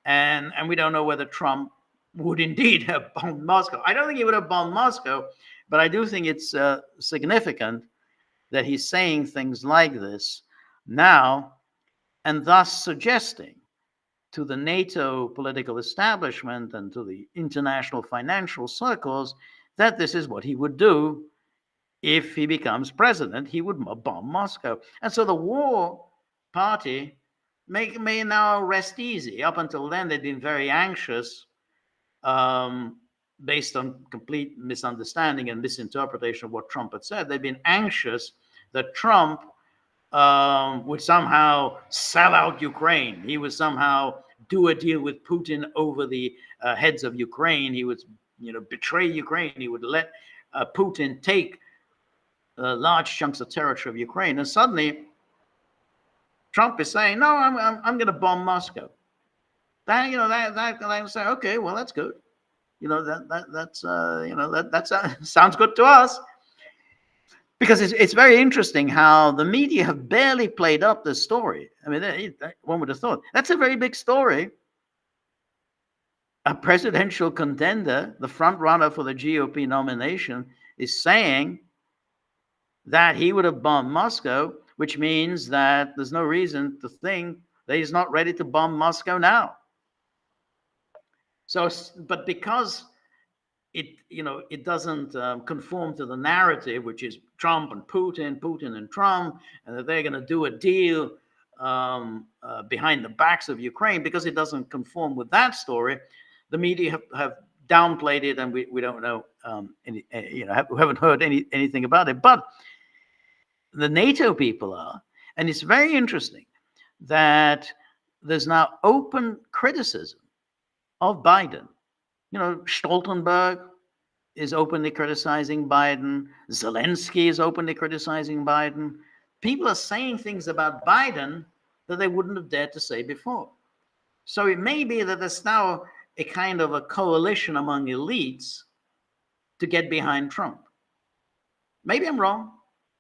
[SPEAKER 1] and we don't know whether Trump would indeed have bombed Moscow. I don't think he would have bombed Moscow, but I do think it's significant that he's saying things like this now, and thus suggesting to the NATO political establishment and to the international financial circles that this is what he would do if he becomes president. He would bomb Moscow. And so the war party may now rest easy. Up until then, they'd been very anxious, based on complete misunderstanding and misinterpretation of what Trump had said. They'd been anxious that Trump would somehow sell out Ukraine. He would somehow do a deal with Putin over the heads of Ukraine. He would, betray Ukraine. He would let Putin take large chunks of territory of Ukraine. And suddenly, Trump is saying, "No, I'm going to bomb Moscow." That I say, okay, well, that's good. That sounds good to us. Because it's very interesting how the media have barely played up this story. I mean, one would have thought that's a very big story. A presidential contender, the front runner for the GOP nomination, is saying that he would have bombed Moscow, which means that there's no reason to think that he's not ready to bomb Moscow now. So, but because it doesn't conform to the narrative, which is Trump and Putin and Trump, and that they're going to do a deal behind the backs of Ukraine. Because it doesn't conform with that story, the media have downplayed it, and we don't know, haven't heard anything about it. But the NATO people are, and it's very interesting that there's now open criticism of Biden. Stoltenberg is openly criticizing Biden. Zelensky is openly criticizing Biden. People are saying things about Biden that they wouldn't have dared to say before. So it may be that there's now a kind of a coalition among elites to get behind Trump. Maybe I'm wrong,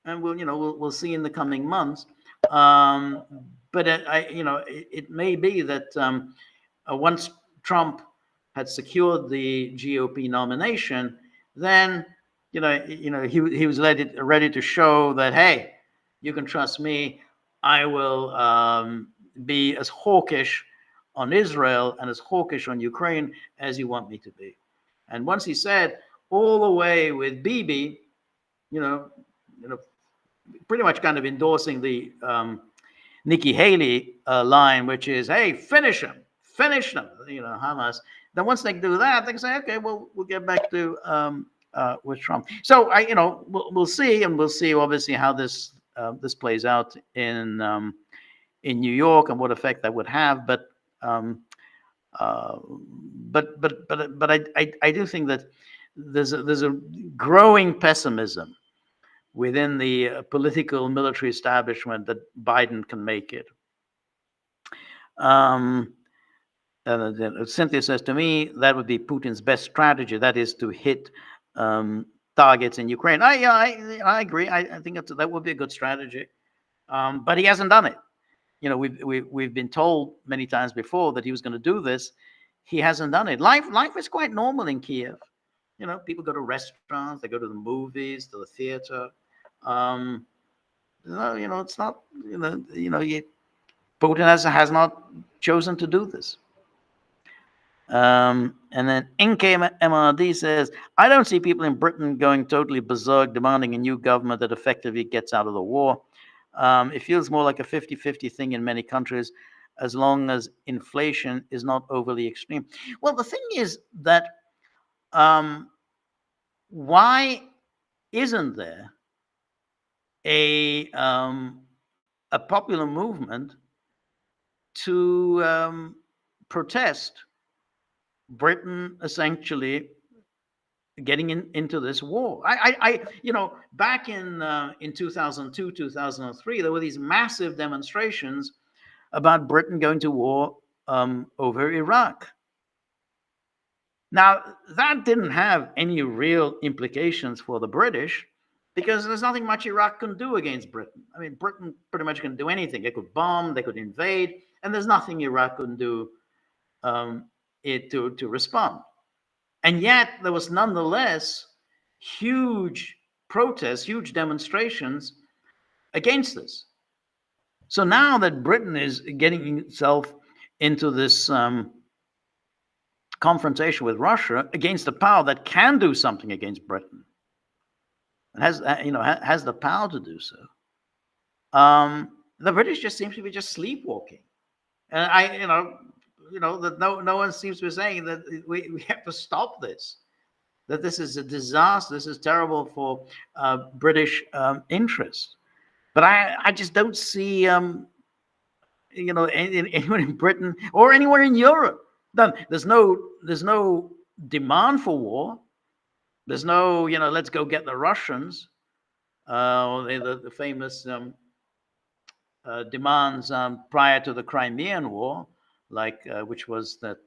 [SPEAKER 1] and we'll see in the coming months. But it may be that once Trump had secured the GOP nomination, then he was ready to show that, hey, you can trust me. I will be as hawkish on Israel and as hawkish on Ukraine as you want me to be. And once he said, all the way with Bibi, pretty much kind of endorsing the Nikki Haley line, which is, hey, finish them, Hamas. Then once they do that, they can say, okay, well, we'll get back to with Trump. So we'll see, and we'll see obviously how this plays out in New York and what effect that would have. But I do think that there's a growing pessimism within the political military establishment that Biden can make it. Cynthia says, to me, that would be Putin's best strategy. That is to hit targets in Ukraine. I agree. I think that would be a good strategy. But he hasn't done it. We've been told many times before that he was going to do this. He hasn't done it. Life is quite normal in Kiev. People go to restaurants, they go to the movies, to the theater. It's not. Putin has not chosen to do this. And then NKMRD says, I don't see people in Britain going totally berserk, demanding a new government that effectively gets out of the war. It feels more like a 50-50 thing in many countries, as long as inflation is not overly extreme. Well, the thing is that why isn't there a a popular movement to protest Britain essentially getting into this war. Back in 2002, 2003, there were these massive demonstrations about Britain going to war over Iraq. Now, that didn't have any real implications for the British because there's nothing much Iraq can do against Britain. I mean, Britain pretty much can do anything. They could bomb, they could invade, and there's nothing Iraq can do to respond. And yet, there was nonetheless huge protests, huge demonstrations against this. So now that Britain is getting itself into this confrontation with Russia against a power that can do something against Britain, and has the power to do so, the British just seem to be just sleepwalking. And that no one seems to be saying that we have to stop this, that this is a disaster, this is terrible for British interests. But I just don't see anyone in Britain or anywhere in Europe. There's no demand for war. There's no let's go get the Russians. The famous demands prior to the Crimean War, which was that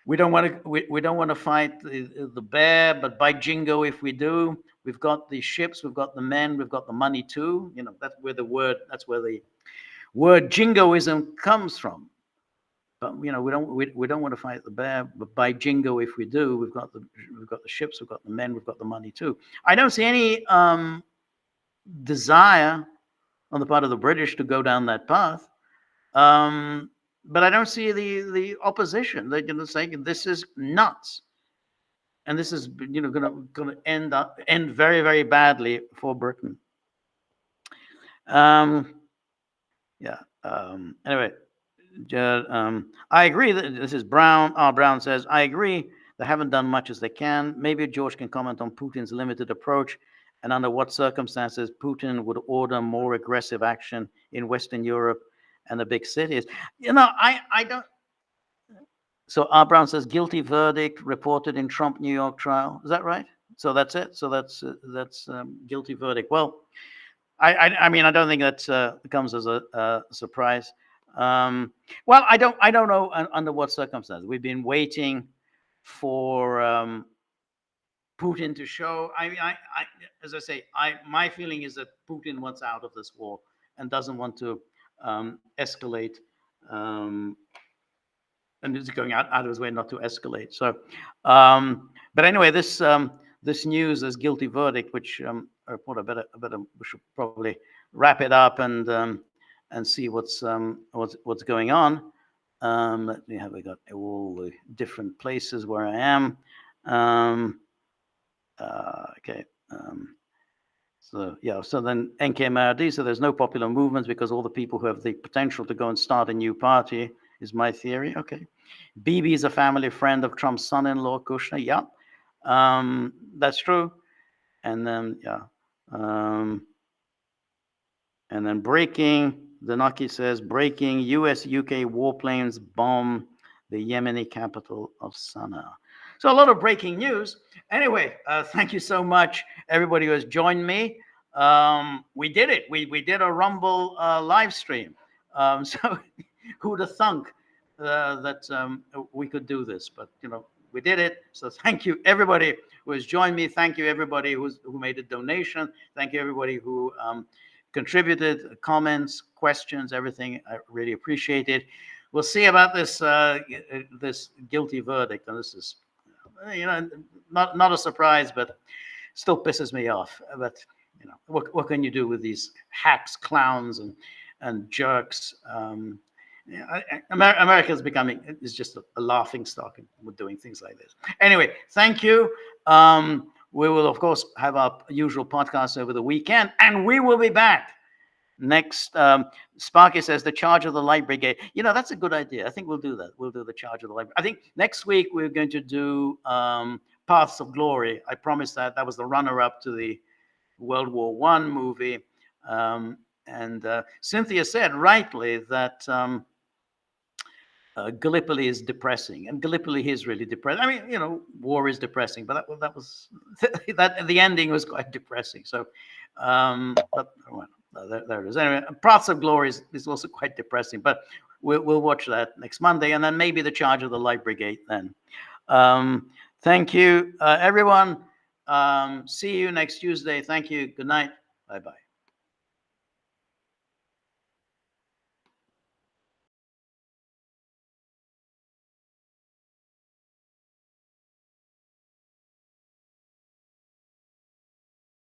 [SPEAKER 1] we don't want to fight the bear, but by jingo, if we do, we've got the ships, we've got the men, we've got the money too. That's where the word jingoism comes from. But we don't want to fight the bear, but by jingo, if we do, we've got the ships, we've got the men, we've got the money too. I don't see any desire on the part of the British to go down that path. But I don't see the opposition. They're going to say this is nuts, and this is going to end very, very badly for Britain. Anyway, I agree that this is Brown. Brown says, I agree they haven't done much as they can. Maybe George can comment on Putin's limited approach and under what circumstances Putin would order more aggressive action in Western Europe and the big cities. I don't. So Brown says guilty verdict reported in Trump New York trial. Is that right? So that's it. So that's guilty verdict. Well, I mean, I don't think that comes as a surprise. Well, I don't know under what circumstances. We've been waiting for Putin to show. As I say, my feeling is that Putin wants out of this war and doesn't want to escalate, and is going out of his way not to escalate. So, but anyway, this news, this guilty verdict, which we should probably wrap it up and see what's going on. Let me have I got all the different places where I am. Okay. So then NK so there's no popular movements because all the people who have the potential to go and start a new party is my theory. Okay. Bibi is a family friend of Trump's son-in-law, Kushner. Yeah. That's true. And then, and then breaking, Danaki says, breaking, US-UK warplanes bomb the Yemeni capital of Sana'a. So a lot of breaking news. Anyway, thank you so much, everybody who has joined me. We did it. We did a Rumble live stream. So who'd have thunk that we could do this? But, we did it. So thank you, everybody who has joined me. Thank you, everybody who made a donation. Thank you, everybody who contributed, comments, questions, everything. I really appreciate it. We'll see about this this guilty verdict. And this is, not a surprise, but still pisses me off. But what can you do with these hacks, clowns, and jerks? America's is just a laughing stock with doing things like this. Anyway, thank you. We will, of course, have our usual podcast over the weekend, and we will be back next. Sparky says the charge of the light brigade. That's a good idea. I think we'll do that. We'll do the charge of the light. I think next week we're going to do Paths of Glory. I promised that. That was the runner-up to the World War I movie. And Cynthia said rightly that Gallipoli is depressing, and Gallipoli is really depressing. I mean, war is depressing, but that was that the ending was quite depressing. So, but well, there it is. Anyway, Paths of Glory is also quite depressing, but we'll watch that next Monday, and then maybe the Charge of the Light Brigade then. Thank you, everyone. See you next Tuesday. Thank you. Good night. Bye bye.